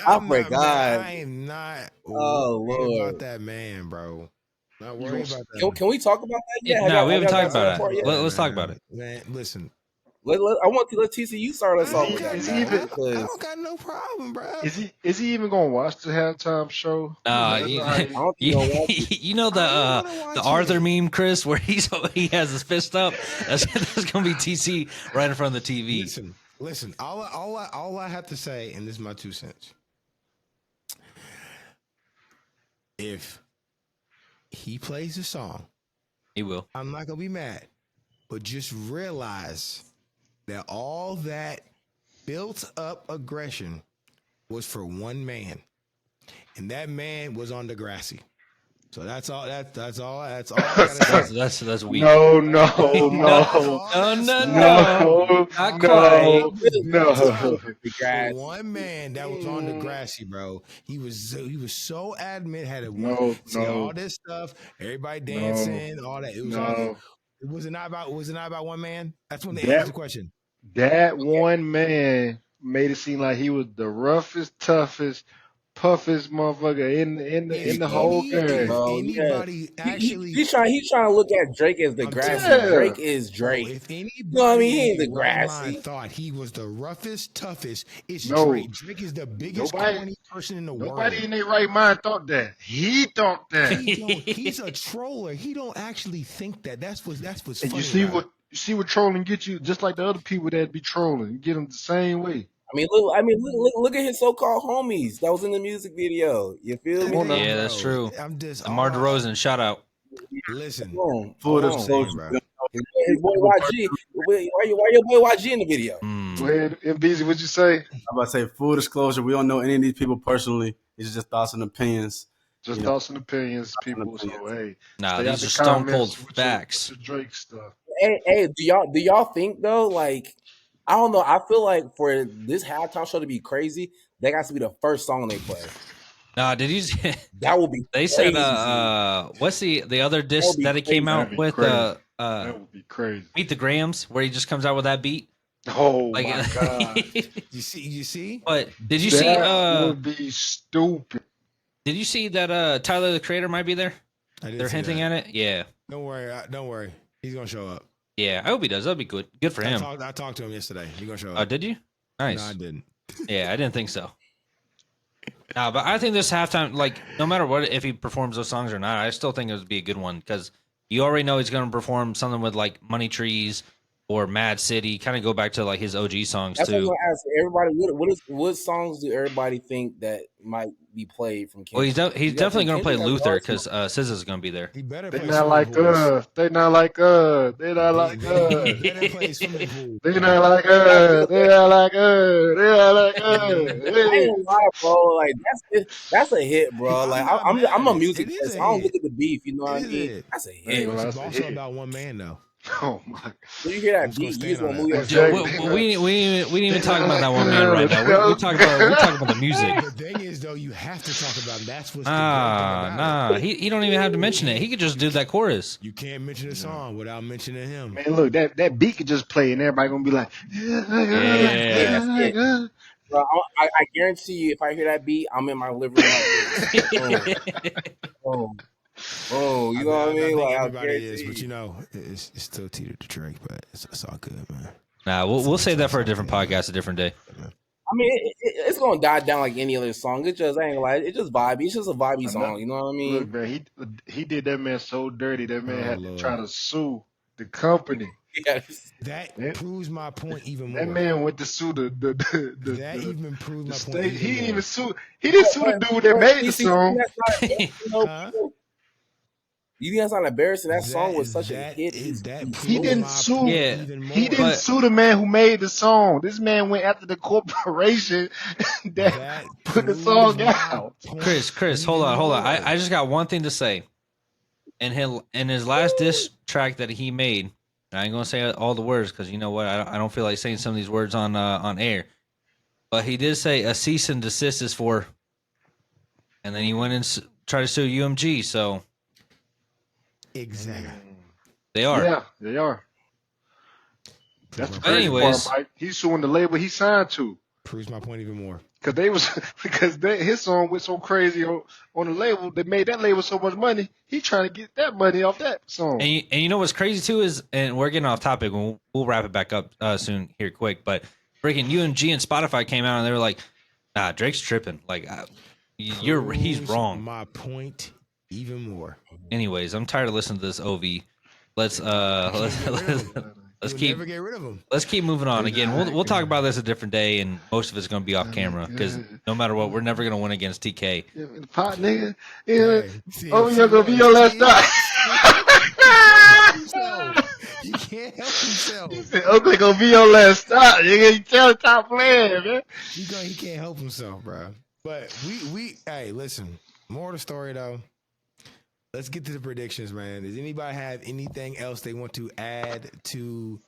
I forgot. I am not Oh, worried Lord. about that man, bro. Not worried about that. Can we talk about that yet? No, we haven't talked have y'all about got it. that part yet? Let's talk about it. Man, listen. I want to let TCU start us off with that. Is man, he even- I because don't got no problem, bro. Is he even gonna watch the halftime show? I don't think he'll watch it. You know the Arthur meme, Chris, where he has his fist up. That's gonna be TC right in front of the TV. Listen. All I have to say, and this is my 2 cents. If he plays the song, He will. I'm not gonna be mad, but just realize that all that built up aggression was for one man, and that man was on Degrassi. So that's all. That's all. That's all I gotta say. That's weak. No. No, not quite. No. For one man that was on Degrassi, bro. He was so adamant, had to say all this stuff, everybody dancing, all that. It was all. Was it not about one man? That's when they answered the question. That one man made it seem like he was the roughest, toughest, puffiest motherfucker in the whole game. Bro, anybody actually, he's trying to look at Drake as the grassy. Yeah. Drake is Drake. If anybody, You know what I mean? He ain't the in their right grassy. mind thought he was the roughest, toughest, it's No. Drake. Drake is the biggest Nobody- corny person in the world. Nobody in their right mind thought that. He thought that. He's a troller. He don't actually think that. That's what's And funny. you see what trolling get you, just like the other people that be trolling. You get them the same way. Look at his so-called homies that was in the music video. You feel Come on me? now. Yeah, that's true. I'm just Lamar DeRozan, shout out. Listen, Full Hold on. disclosure. bro. His boy YG. Why your boy YG in the video? Go ahead, MBZ, what'd you say? I'm about to say full disclosure. We don't know any of these people personally. It's just thoughts and opinions. Just You know, thoughts and opinions, people. So hey, Nah, stay out these the are stone comments cold with facts. your Drake stuff. Hey, do y'all think though? Like, I don't know. I feel like for this halftime show to be crazy, that got to be the first song they play. Nah, did you? That would be. They crazy. said, what's the other disc That would be that it came crazy. out That'd be with? crazy. That would be crazy. Meet the Grams, where he just comes out with that beat. Oh Like, my god, You see? But did you that see? would be stupid. Did you see that Tyler the Creator might be there? I didn't They're see hinting that. at it. Yeah, Don't worry. He's gonna show up. yeah. I hope he does. That'd be good. Good for him. I talked to him yesterday. He's gonna show Oh, up. did you? Nice. No, I didn't. Yeah, I didn't think so. Nah, but I think this halftime, like, no matter what, if he performs those songs or not, I still think it would be a good one because you already know he's going to perform something with like Money Trees or Mad City. Kind of go back to like his OG songs That's what I'm too. gonna ask everybody. What songs do everybody think that might be played from Kendrick? Well, he's definitely going to play Kendrick has Luther bars because SZA's going to be there. He better They play not Swimming like Pools. us. They not like us. They not like He us. better play Swimming Pools. They not like us. They not like us. They not like I us. ain't lie, bro. Like that's a hit, bro. I'm Like not I'm mad a at it. music It is person. a I don't hit. look at the beef. You know what I It is a mean? hit. That's a Hey, hit. well, It's that's a also hit. about one man though. Oh my. When you hear that I'm just gonna beat, you just stand want to on move that. your Exactly. We didn't even talk about that one man right now. We talking about the music. The thing is though, you have to talk about it. That's what's the great thing about it. He don't even have to mention it. He could just do that chorus. You can't mention a song without mentioning him. Man, look, that beat could just play and everybody gonna be like, Yeah. Bro, I guarantee you, if I hear that beat, I'm in my living room like this. Oh, you know what I mean? think Like, I everybody is, guarantee but you. you know, it's still teeter to Drake, but it's all good, man. Nah, we'll save that for a different podcast, a different day. I mean, it's gonna die down like any other song. It just I ain't gonna lie, it's just vibey. It's just a vibey song. You know what I mean? Look, man, he did that man so dirty. That man Oh, had Lord. to try to sue the company. Yes. That That- proves my point even more. That man went to sue the That even proves my point state. even He didn't more. even sue. He didn't sue the dude that made the song. That's not, Huh? you think that's not embarrassing? That song was such a that hit. proves He didn't my sue. point Yeah, even more. He didn't sue the man who made the song. This man went after the corporation that put the song out. Chris, hold on. I just got one thing to say. In his last diss track that he made, and I ain't gonna say all the words because you know what, I don't feel like saying some of these words on air. But he did say a cease and desist is for, and then he went and tried to sue UMG. So Exactly. they are. Yeah, they are. That's the But crazy anyways, part, Mike. He's suing the label he signed to. Proves my point even more. His song went so crazy on the label. They made that label so much money. He trying to get that money off that song. and you know what's crazy too is, and we're getting off topic. We'll wrap it back up soon here, quick. But freaking UMG and Spotify came out and they were like, "Nah, Drake's tripping. Like, he's Proves wrong." My point even more. Anyways, I'm tired of listening to this OV. Let's keep never get rid of him. let's keep moving on. Again, we'll talk about this a different day, and most of it's going to be off camera because no matter what, we're never going to win against TK. Yeah, the pot nigga. Yeah. Hey, You're gonna be your last time. He can't help himself. He said, Oakley gonna be your last stop. You tell the top player, man. He can't help himself, bro. But hey, listen. More of the story though. Let's get to the predictions, man. Does anybody have anything else they want to add to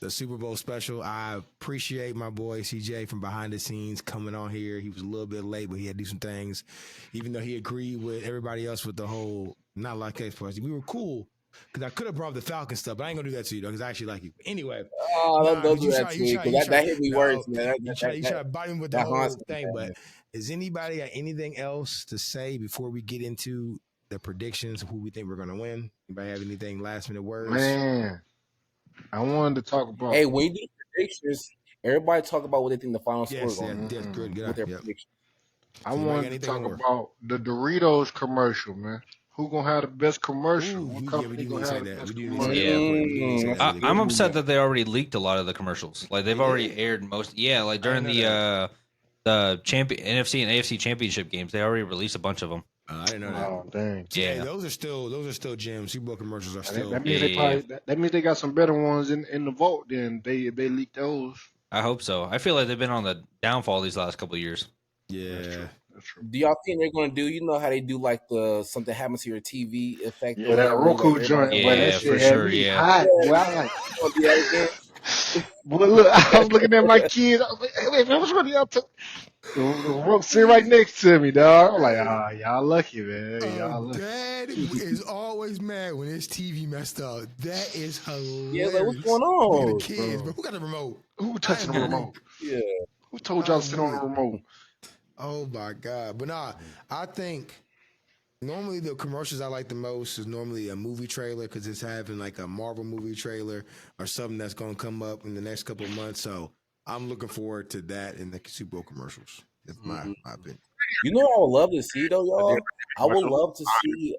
the Super Bowl special? I appreciate my boy CJ from behind the scenes coming on here. He was a little bit late, but he had to do some things. Even though he agreed with everybody else with the whole not like case party. We were cool. Because I could have brought up the Falcon stuff, but I ain't gonna do that to you though, because I actually like you. Anyway, don't do that to me because that hit me worse, man. You try to bite him with the whole thing, but is anybody got anything else to say before we get into the predictions of who we think we're gonna win? Anybody have anything last minute words? Man, I wanted to talk about. Hey, when you do predictions, everybody talk about what they think the final score is going to be. Good. With their predictions. I wanted to talk about the Doritos commercial, man. Who gonna have the best commercial? What company gonna have the best commercial? I'm upset that they already leaked a lot of the commercials. Like they've already aired most. Yeah, like during the champion NFC and AFC championship games, they already released a bunch of them. I didn't know that. Oh dang! Yeah, those are still gems. Super Bowl commercials are still. That means they got some better ones in the vault. Then they leaked those. I hope so. I feel like they've been on the downfall these last couple of years. Yeah. Do y'all think they're gonna do? You know how they do like the something happens to your TV effect? Yeah, that Roku joint. Yeah, that shit for sure. Yeah. Hot. Well, but look, I was looking at my kids. I was like, hey, man, what's wrong y'all? The Roku sitting right next to me, dog. I'm like, y'all lucky, man. Y'all lucky. Dad is always mad when his TV messed up. That is hilarious. Yeah, like what's going on? The kids, bro. Who got the remote? Who touching the remote? Yeah. Who told y'all to sit on the remote? Oh my God. But nah, I think normally the commercials I like the most is normally a movie trailer because it's having like a Marvel movie trailer or something that's going to come up in the next couple of months. So I'm looking forward to that in the Super Bowl commercials. That's my opinion. You know what I would love to see though, y'all? I would love to see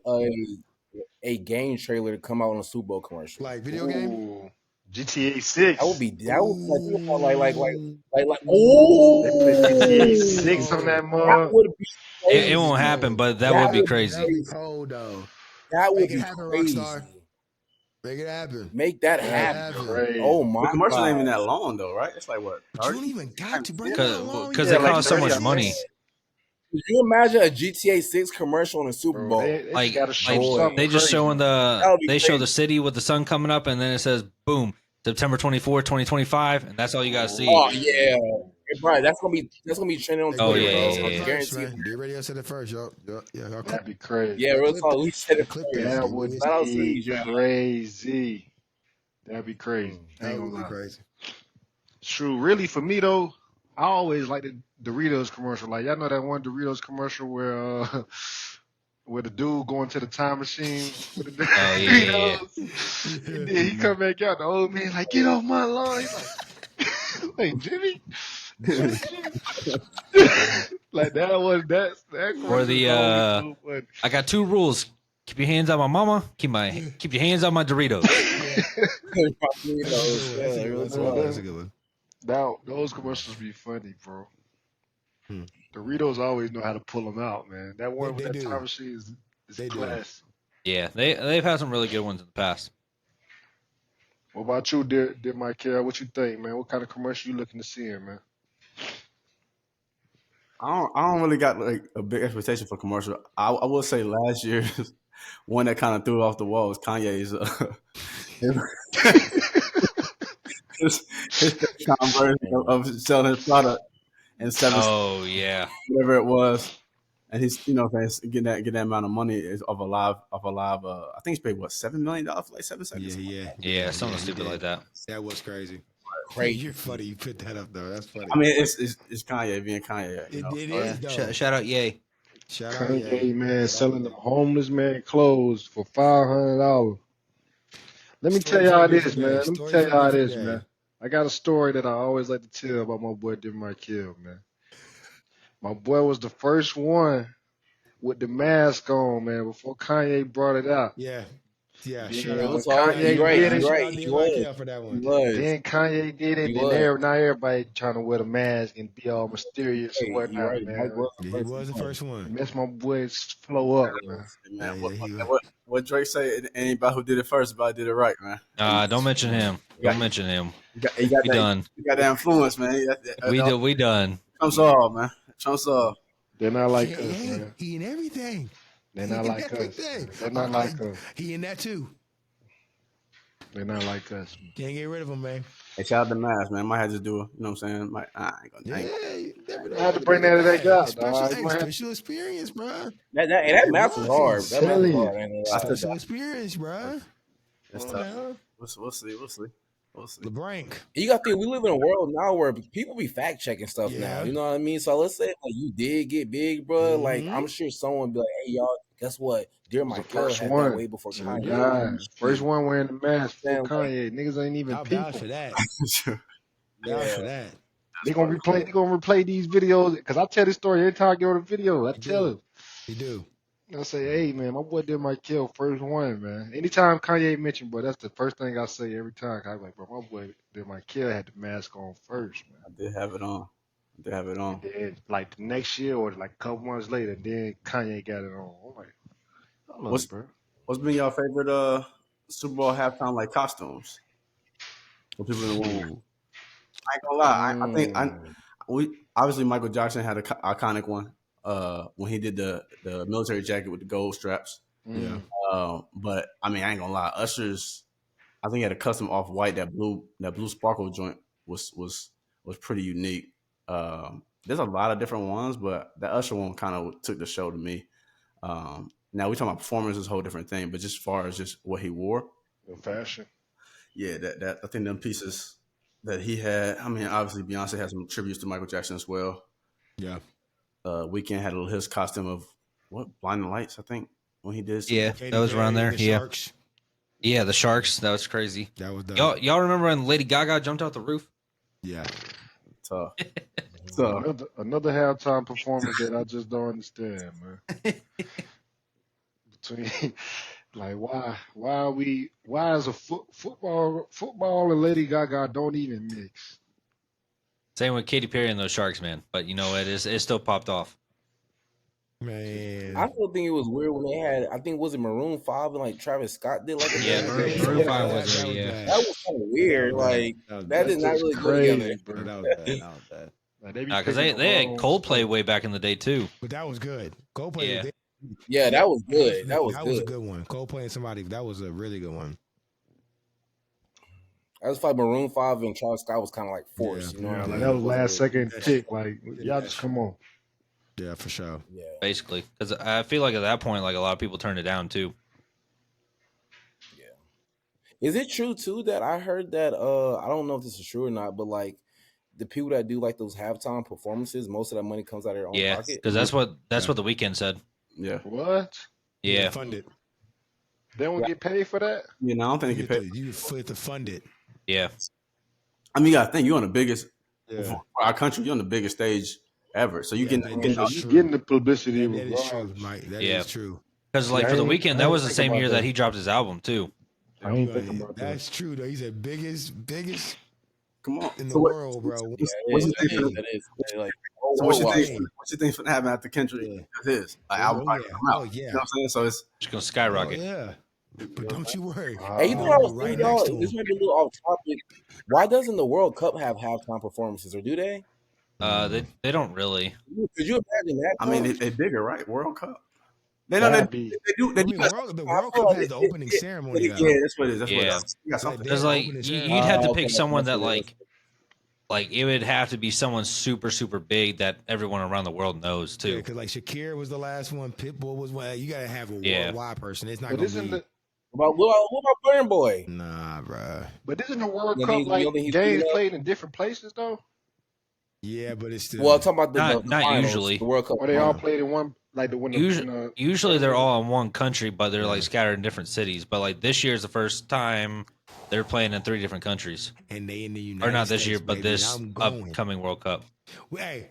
a game trailer come out on a Super Bowl commercial. Like video game? GTA 6. That would be like They play GTA 6 on that mug. That would be crazy. It won't happen, but that would be crazy. That would be cold though. That would Make be it happen, crazy. Rockstar. Make it happen. Make that happen. Oh my! The commercial ain't even that long though, right? It's like what? But you don't even got to bring it along. Because it costs so much money. Could you imagine a GTA 6 commercial on a Super Bowl? They they just showing show the city with the sun coming up, and then it says boom, September 24th, 2025, and that's all you gotta see. Oh yeah, right. That's gonna be trending on Twitter. Oh yeah. Guaranteed. Get ready to said it first, y'all. Yeah, that'd be crazy. Yeah, real talk. We said it. That would be crazy. That'd be crazy. That would be crazy. True. Really, for me though, I always like the Doritos commercial. Like y'all know that one Doritos commercial where the dude going to the time machine with the Doritos. And then he come back out, the old man like, get off my lawn. He's like Jimmy. Like that commercial. Or the I got two rules. Keep your hands on my mama. Keep your hands on my Doritos. That's a good one. Now those commercials be funny, bro. Doritos always know how to pull them out, man. That one with that time machine is a class. Yeah, they've had some really good ones in the past. What about you, dear Michael? What you think, man? What kind of commercial you looking to see in, man? I don't really got like a big expectation for commercial. I will say last year's one that kind of threw off the wall was Kanye's his version of selling his product in 7 Oh yeah, whatever it was, and he's getting that amount of money is of a live I think he's paid what $7 million for like 7 seconds. Yeah, something stupid like that. That was crazy. Crazy. You're funny. You put that up though. That's funny. I mean, it's Kanye being Kanye. It is though. Shout out, Ye. Shout out, Kanye, man, selling them homeless man clothes for $500. Let me tell you how it is, man. I got a story that I always like to tell about my boy Michael, man. My boy was the first one with the mask on, man, before Kanye brought it out. Yeah. Kanye right. For that one. Then Kanye did it. Then now everybody trying to wear the mask and be all mysterious and whatnot, man. He was the first one. Messed my boy's flow up, man. What Drake say? Anybody who did it first, but did it right, man. Don't mention him. Don't mention him. He got that influence, man. We done. Trumps all, man. Trumps all. They're not like us, man. He in everything. They're not like us. They're not like us. He in that too. They're not like us. Can't get rid of him, man. Hey, shout out to Mass, man. Might have to do it. You know what I'm saying? I had to bring that to that job. Special experience, bro. That math was hard. That math was hard. Special experience, bro. That's tough. We'll see. LeBrank. You got to think, we live in a world now where people be fact checking stuff now. You know what I mean? So let's say like you did get big, bro. Like I'm sure someone be like, "Hey, y'all, guess what? Dear Michael had that way before Kanye." First one wearing the mask for Kanye. Niggas ain't even people. Vouch for that. They gonna replay these videos because I tell this story every time I get on the video. I tell them. You do. I say, hey man, my boy did Michael first one, man. Anytime Kanye mentioned, bro, that's the first thing I say every time. I'm like, bro, my boy did Michael had the mask on first, man. I did have it on. And then, like the next year or like a couple months later, then Kanye got it on. I'm like, I love it, bro. What's been your favorite Super Bowl halftime like costumes? For people in the room. I ain't gonna lie. I think obviously Michael Jackson had an iconic one. When he did the military jacket with the gold straps. Yeah. But I mean, I ain't gonna lie. Usher's, I think he had a custom off white that blue sparkle joint was pretty unique. There's a lot of different ones, but the Usher one kind of took the show to me. Now we talking about performance is a whole different thing, but just as far as just what he wore, the fashion. Yeah, that I think them pieces that he had. I mean, obviously Beyonce has some tributes to Michael Jackson as well. Yeah. Weekend had his costume of Blinding Lights, I think, when he did. Yeah, that was around there. Yeah. Sharks. Yeah, the Sharks. That was crazy. That was dope. Y'all remember when Lady Gaga jumped out the roof? Yeah. Tough. Another halftime performance that I just don't understand, man. Between like why is a football and Lady Gaga don't even mix? Same with Katy Perry and those Sharks, man. But you know it still popped off. Man, I still think it was weird when they had. I think was it Maroon 5 and like Travis Scott did like Maroon 5 was there. Yeah, that was kind of weird. Like that did not really go together. That was bad. Because they had Coldplay way back in the day too. But that was good. Coldplay. Yeah, that was good. That was a good one. Coldplay and somebody. That was a really good one. I just felt like Maroon 5 and Travis Scott was kind of like forced. You know what I mean? That was last second pick. Like y'all just come on. Yeah, for sure. Yeah, basically, because I feel like at that point, like a lot of people turned it down too. Yeah. Is it true too that I heard that? I don't know if this is true or not, but like the people that do like those halftime performances, most of that money comes out of their own pocket. Yeah, because that's what the Weeknd said. Yeah. What? Yeah. Fund it. They don't get paid for that? Yeah, no, I don't think they get paid. You have to fund it. Yeah. I mean, you gotta think you're on the biggest for our country. You're on the biggest stage ever, so you're getting the publicity. That is true, Mike. That is true. Because like Yeah, for the I weekend, that didn't was the think same about year that that. he dropped his album too. I ain't think about that. That's true though. He's the biggest Come on. in the So what? world, bro. What's It your is. thing? That is. Like, So what you worldwide. think? What you think's gonna happen after Kendrick does his album Oh, come out? oh, yeah. You know what I'm saying? So it's Just gonna Oh, skyrocket. yeah. But don't you worry. Hey, you know We're what I gonna was be right thinking, next to y'all? This him. might be a little off topic. Why doesn't the World Cup have halftime performances, or do they? They don't really. Could you imagine that? I mean they bigger, right? World Cup. They Gotta do. be. They do. They I do. mean, the World Cup has the opening ceremony. Yeah, that's what it is. That's what it Yeah. is. You got something. They Because have like opening you'd ceremony. have to okay, pick someone that's that what it is. like it would have to be someone super super big that everyone around the world knows Yeah, too. because like Shakira was the last one. Pitbull was one. You gotta have a Yeah. worldwide person. It's not But gonna isn't be. the What about Burn Boy? Nah, bruh. but isn't the World You Cup don't like think he's big games enough? played in different places though? Yeah, but it's still. Well, I'm talking about Not the finals, usually. the World Cup. Or they all finals. played in one like the when the Usually they're all in one country, but they're like Yeah. scattered in different cities. But like this year is the first time they're playing in 3 different countries. And they in the United Or not this States, year, but baby, this I'm going. upcoming World Cup. Hey,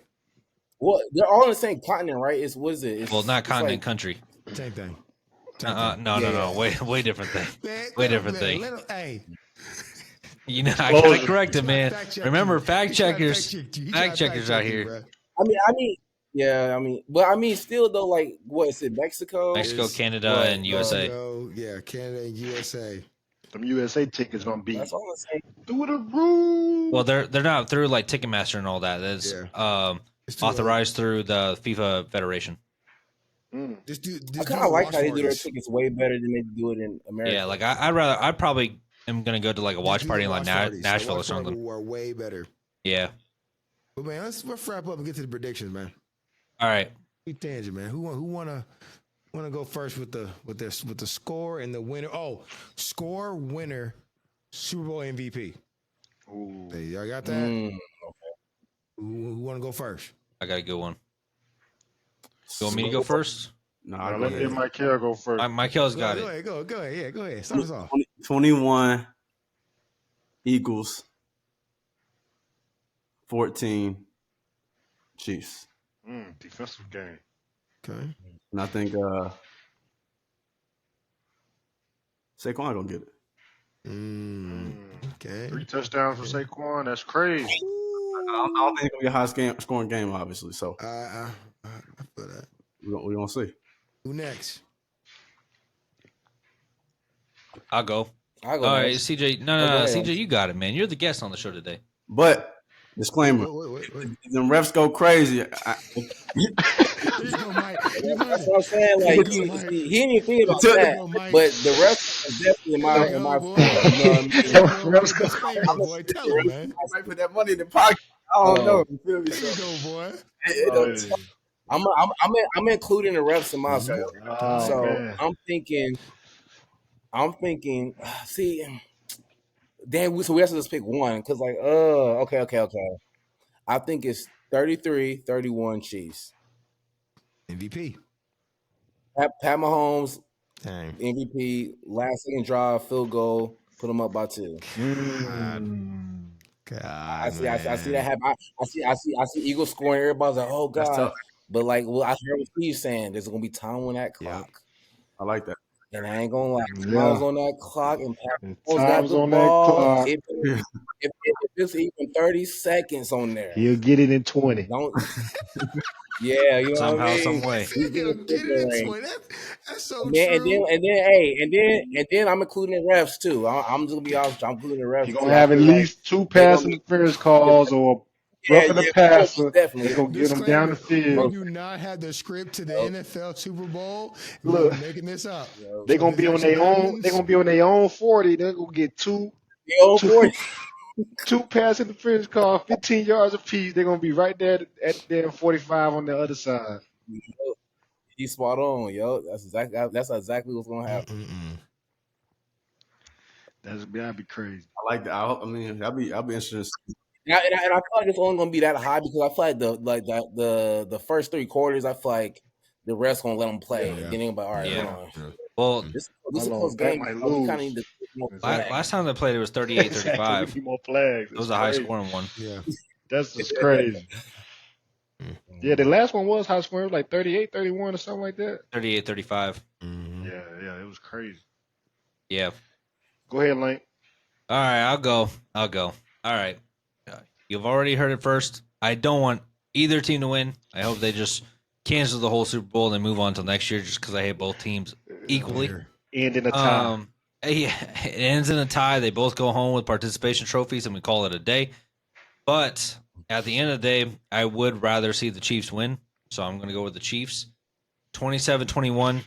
Well, they're all in the same continent, right? It's what is it? It's, Well, not it's continent, like- country. same thing. No, Yeah. way different thing. Man, Way let him- different thing. let him- Hey, You know, I gotta correct he it, tried to man. fact check Remember, you. fact He tried to checkers, check you. He fact tried to checkers out check you, here. bruh. I mean, still though, like, what is it? Mexico, Mexico, Canada, Right, and USA. Mexico, yeah, Canada and USA. them USA tickets gonna be That's all I'm saying. through the roof. Well, they're not through like Ticketmaster and all that. That's It's too authorized through the FIFA Federation. Mm. Just do, I just kind do of like how they watch do their parties. tickets way better than they do it in America. Yeah, like I probably am gonna go to like a watch Just do party the in like watch parties. The Nashville or watch party something. were way better. Yeah. But man, let's wrap up and get to the predictions, man. All right. We tangent, man. Who wanna go first with the score and the winner? Oh, score, winner, Super Bowl MVP. Ooh. Hey, y'all got that? Mm. Who wanna go first? I got a good one. You want me to go first? No, Now, I let go Michael go first. Michael's got Go it. ahead, go ahead. Yeah, go ahead. Start us off. 21 Eagles, 14 Chiefs. Defensive game. Okay. And I think Saquon gonna get it. Okay. 3 touchdowns for Saquon. That's crazy. I don't think it's gonna be a high scoring game, obviously. So I feel that. we're gonna see. Who next? I'll go. I go. All right, next. CJ. No, Go ahead. CJ, you got it, man. You're the guest on the show today. But disclaimer: Wait. if them refs go crazy. Here you go, Mike. That's what I'm saying. Like, he didn't even think about that. But the rest is definitely in my There you my. go, You know what I mean? Disclaimer, boy. Tell him, man. I might put that money in the pocket. I don't know. You feel me? There you go, boy. I'm including the refs in my score. Oh, So man. I'm thinking. See, damn. So we have to just pick one because, like, okay. I think it's 33-31 Chiefs. MVP. Pat Mahomes, Dang. MVP, last second drive, field goal, put them up by 2. God, I see that happen. I see Eagles scoring. Everybody's like, oh That's god. tough. But like, well, I heard what Steve saying. There's gonna be time on that Yeah. clock, I like that. and I ain't gonna lie. Yeah. Time's on that clock, and Pat And Mahomes got time's the on that ball. clock. If it's even 30 seconds on there, He'll get it in 20. don't. Yeah, you know Somehow, what I mean. some way. We He'll get get it in range. 20. That's so And then, true. and then I'm including the refs too. I'm just gonna be honest. I'm including the refs. He's too. going to I have at feel like least 2 they pass gonna- interference calls or roughing the passer. definitely. They're going to get him down the We field. do not have the script to the NFL Super Bowl. Look. We're making this up. They're going to be on their own. They're going to be on their own 40. They're going to get 2 pass interference calls, 15 yards apiece. They're going to be right there at their 45 on the other side. He's spot on, yo. That's exactly what's gonna happen. That'd be crazy. I like that. I mean, I'll be interested. And I feel like it's only gonna be that high because I feel like the first 3 quarters, I feel like the rest gonna let them play. Yeah. Then they're gonna be like, all right, Yeah. hold on. Well, This is a Hold close on, that game. might We lose. kind of need to get more flags. last time they played, it was 38-35. More flags. It was a high scoring one. Yeah. That's just crazy. Yeah, the last one was high scoring. It was like 38, 31 or something like that. 38-35. Mm-hmm. Yeah, it was crazy. Yeah. Go ahead, Lane. All right, I'll go. All right. You've already heard it first. I don't want either team to win. I hope they just cancel the whole Super Bowl and then move on until next year just because I hate both teams equally. End in a tie. Yeah, it ends in a tie. They both go home with participation trophies and we call it a day. But at the end of the day, I would rather see the Chiefs win. So I'm going to go with the Chiefs. 27-21.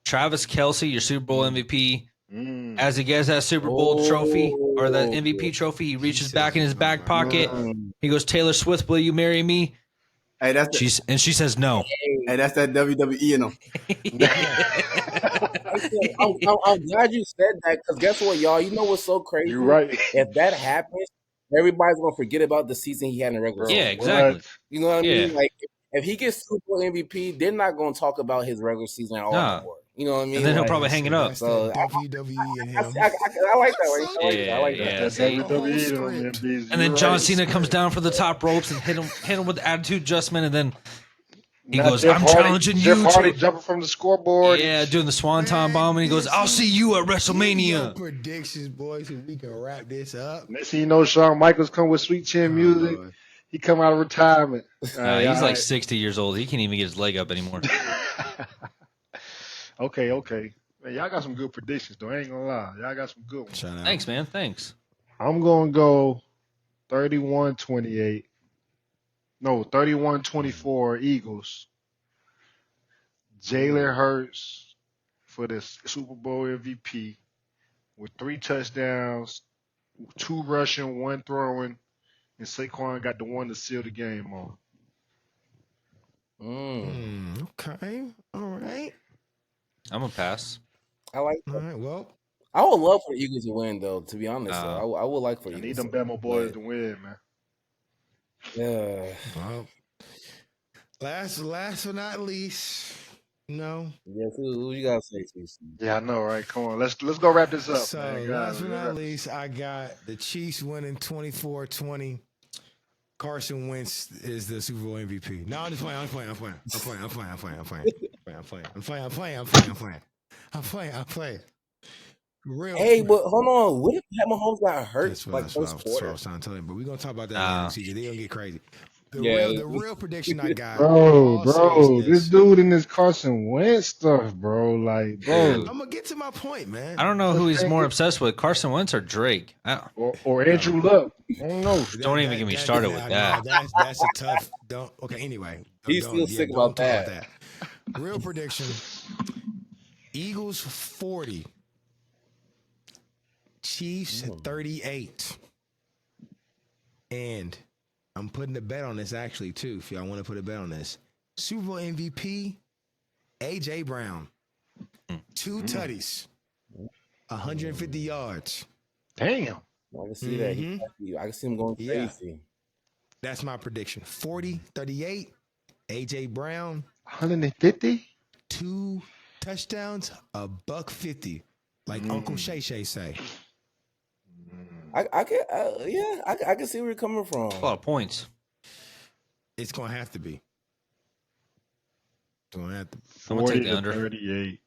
Travis Kelce, your Super Bowl MVP. As he gets that Super Bowl trophy or that MVP trophy, he reaches back in his back pocket. He goes, "Taylor Swift, will you marry me?" Hey, and she says no. Hey, that's that WWE in them. I'm glad you said that because guess what, y'all? You know what's so crazy? You're right. If that happens, everybody's gonna forget about the season he had in the regular season. Yeah, exactly. You know what I mean? Like if he gets Super Bowl MVP, they're not gonna talk about his regular season at all anymore. You know what I mean? And then he'll probably hang it up. So WWE and him. I like that. I like that. That's WWE. And then John Cena comes down for the top ropes and hit him with the attitude adjustment, and then he goes, "I'm challenging you." Jeff Hardy jumping from the scoreboard. Yeah, doing the Swanton bomb, and he goes, "I'll see you at WrestleMania." Predictions, boys, so we can wrap this up. Next thing you know, Shawn Michaels come with Sweet Chin music. Lord. He come out of retirement. He's like 60 years old. He can't even get his leg up anymore. Okay. Man, y'all got some good predictions, though. I ain't gonna lie. Y'all got some good ones. Thanks, man. Thanks. I'm gonna go 31-28. No, 31-24 Eagles. Jalen Hurts for the Super Bowl MVP with 3 touchdowns, 2 rushing, 1 throwing, and Saquon got the one to seal the game on. Okay. All right. I'm gonna pass. I like that. All right. Well, I would love for the Eagles to win, though. To be honest, though. I would like for I Eagles. need them Bama boys to win, man. Yeah. Well, last but not least, no. Yes. Who you gotta say, CC? Yeah, I know, right? Come on, let's go wrap this up. So man. last but not least, I got the Chiefs winning 24-20. Carson Wentz is the Super Bowl MVP. No, I'm just playing. I'm playing. Real. Hey, but hold on. What if Mahomes got hurt That's like what first I quarter? was trying to tell you, but we're gonna talk about that later. CJ, they're gonna get crazy. The real prediction I got, bro, this dude in this Carson Wentz stuff, bro. Like, bro, I'm gonna get to my point, man. I don't know who he's more obsessed with, Carson Wentz or Drake. Or Andrew Luck. I don't know. Don't even get me started with that. That's a tough. Don't. Okay. Anyway, He's still sick about that. Real prediction: Eagles 40, Chiefs 38, and I'm putting a bet on this actually too. If y'all want to put a bet on this, Super Bowl MVP AJ Brown, 2 tutties, 150 yards. Damn. I can see that. I can see him going crazy. That's my prediction. 40-38, AJ Brown, 150, 2 touchdowns, $150, like Uncle Shay Shay say. I can see where you're coming from. A lot of points. It's gonna have to be. I'm gonna take the under. 38.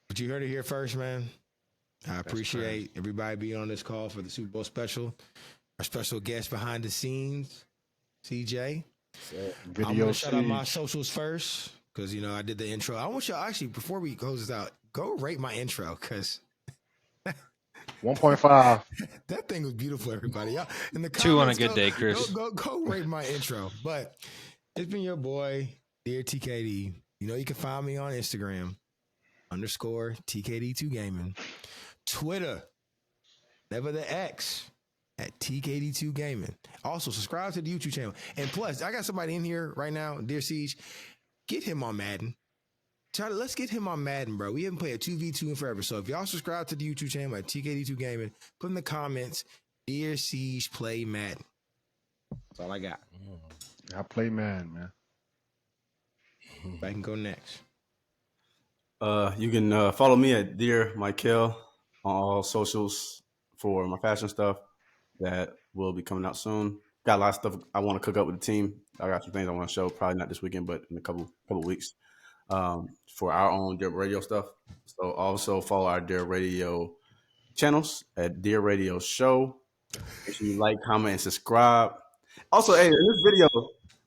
But you heard it here first, man. I appreciate everybody being on this call for the Super Bowl special. Our special guest behind the scenes, CJ. I'm gonna shout out my socials first because I did the intro. I want y'all actually before we close this out, go rate my intro because 1.5. That thing was beautiful, everybody. Y'all in the comments, 2 on a good day, Chris. Go rate my intro. But it's been your boy, Dear TKD. You can find me on Instagram _TKD2 Gaming, Twitter, never the X at TKD2 Gaming. Also, subscribe to the YouTube channel. And plus, I got somebody in here right now, Dear Siege. Get him on Madden. Charlie, let's get him on Madden, bro. We haven't played a 2v2 in forever. So if y'all subscribe to the YouTube channel at TKD2 Gaming, put in the comments, Dear Siege, play Madden. That's all I got. I play Madden, man. I can go next. You can follow me at Dear Michael on all socials for my fashion stuff that will be coming out soon. got a lot of stuff I want to cook up with the team. I got some things I want to show. Probably not this weekend, but in a couple weeks for our own Dear Radio stuff. So also follow our Dear Radio channels at Dear Radio Show. Make sure you like, comment, and subscribe. Also, hey, in this video,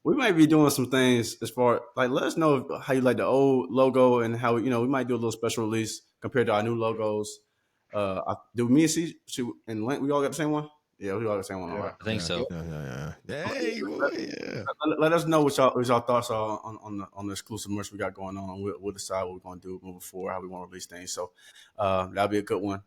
we might be doing some things as far like let us know how you like the old logo and how we might do a little special release compared to our new logos. Do me and C and Link, we all got the same one? Yeah, we all got the same one. Yeah. All right. I think so. Yeah. Hey, boy, yeah. Let us know what y'all thoughts are on the exclusive merch we got going on. We'll decide what we're going to do moving forward, how we want to release things. So that'll be a good one.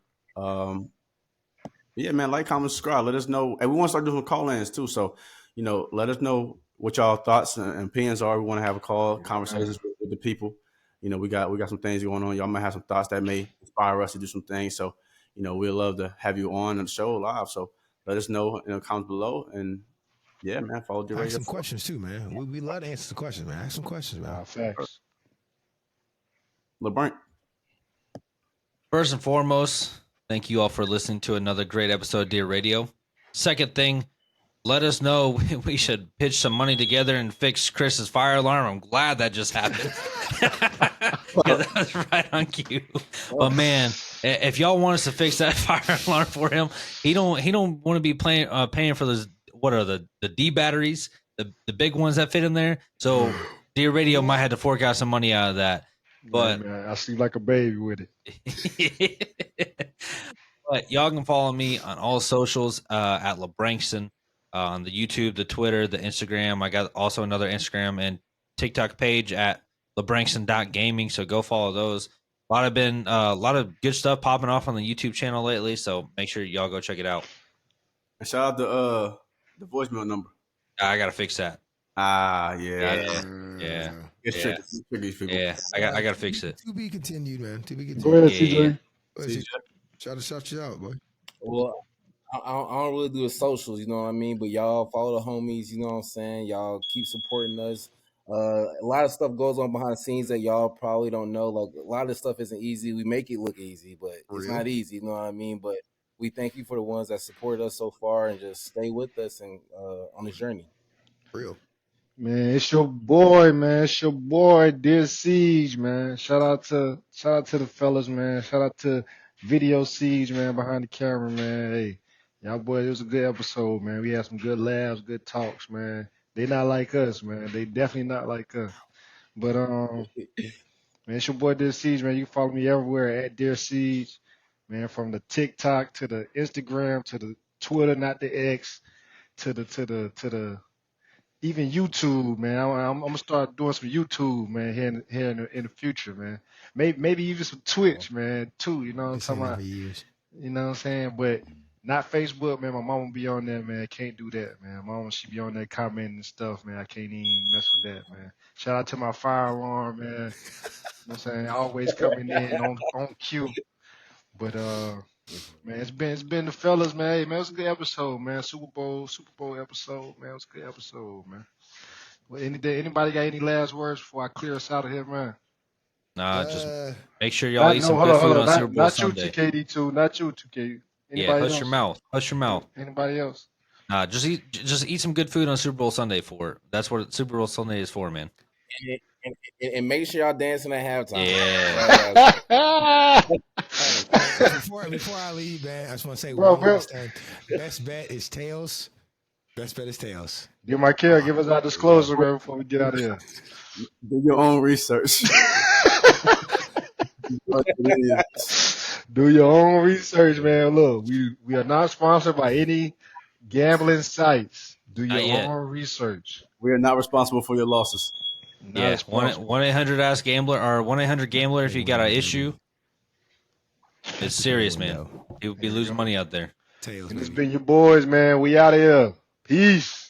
Yeah, man, like, comment, subscribe. Let us know. And we want to start doing call-ins too. So, let us know what y'all thoughts and opinions are. We want to have a call, conversations with the people. We got some things going on. Y'all might have some thoughts that may inspire us to do some things. So, we'd love to have you on the show live. So let us know in the comments below. And yeah, man, follow the radio. Ask some questions too, man. We love to answer the questions, man. Ask some questions, man. Facts. LeBron. First and foremost, thank you all for listening to another great episode of Dear Radio. Second thing, let us know we should pitch some money together and fix Chris's fire alarm. I'm glad that just happened. Because that was right on cue. But man, if y'all want us to fix that fire alarm for him, he don't want to be paying for those. What are the D batteries, the big ones that fit in there? So Dear Radio might have to fork out some money out of that. But man, I sleep like a baby with it. But y'all can follow me on all socials at LeBrankson, on the YouTube, the Twitter, the Instagram. I got also another Instagram and TikTok page at LeBrankson.gaming. So go follow those. A lot of good stuff popping off on the YouTube channel lately. So make sure y'all go check it out. And shout out to the voicemail number. I gotta fix that. Yeah. It's tricky. Yeah, I gotta fix it. To be continued, man. To be continued. Go ahead, Yeah. CJ. Try to shout you out, boy. Well, I don't really do the socials, you know what I mean? But y'all follow the homies, you know what I'm saying? Y'all keep supporting us. A lot of stuff goes on behind the scenes that y'all probably don't know. Like, a lot of this stuff isn't easy. We make it look easy, but it's not easy, you know what I mean? But we thank you for the ones that support us so far and just stay with us and on this journey. Real. Man, it's your boy, man. It's your boy, Dear Siege, man. Shout out to the fellas, man. Shout out to Video Siege, man, behind the camera, man. Hey, y'all boy, it was a good episode, man. We had some good laughs, good talks, man. They not like us, man. They definitely not like us. But man, it's your boy Dear Siege, man. You can follow me everywhere at Dear Siege, man. From the TikTok to the Instagram to the Twitter, not the X, to the even YouTube, man. I'm gonna start doing some YouTube, man, here in the future, man. Maybe even some Twitch, man, too. You know what I'm talking about? You know what I'm saying? But not Facebook, man. My mama be on there, man. Can't do that, man. Mama, she be on there commenting and stuff, man. I can't even mess with that, man. Shout out to my fire alarm, man. You know what I'm saying? Always coming in on cue. But man, it's been the fellas, man. Hey, man, it was a good episode, man. Super Bowl episode, man. It was a good episode, man. Well, anybody got any last words before I clear us out of here, man? Nah, just make sure y'all eat some good food on Super Bowl Sunday. Not you, TKD2. Not you, 2K. Yeah, hush your mouth. Hush your mouth. Anybody else? Nah, just eat some good food on Super Bowl Sunday for it. That's what Super Bowl Sunday is for, man. And make sure y'all dancing at halftime. Yeah. Before I leave, man, I just want to say one last thing. Best bet is tails. Best bet is tails. Give my care. Give us our disclosure, man, before we get out of here. Do your own research. Do your own research, man. Look, we are not sponsored by any gambling sites. Do your own research. We are not responsible for your losses. Yeah, 1-800-ASK-GAMBLER or 1-800-GAMBLER if you got an issue. It's serious, man. You'll be losing money out there. Tails, and it's been your boys, man. We out of here. Peace.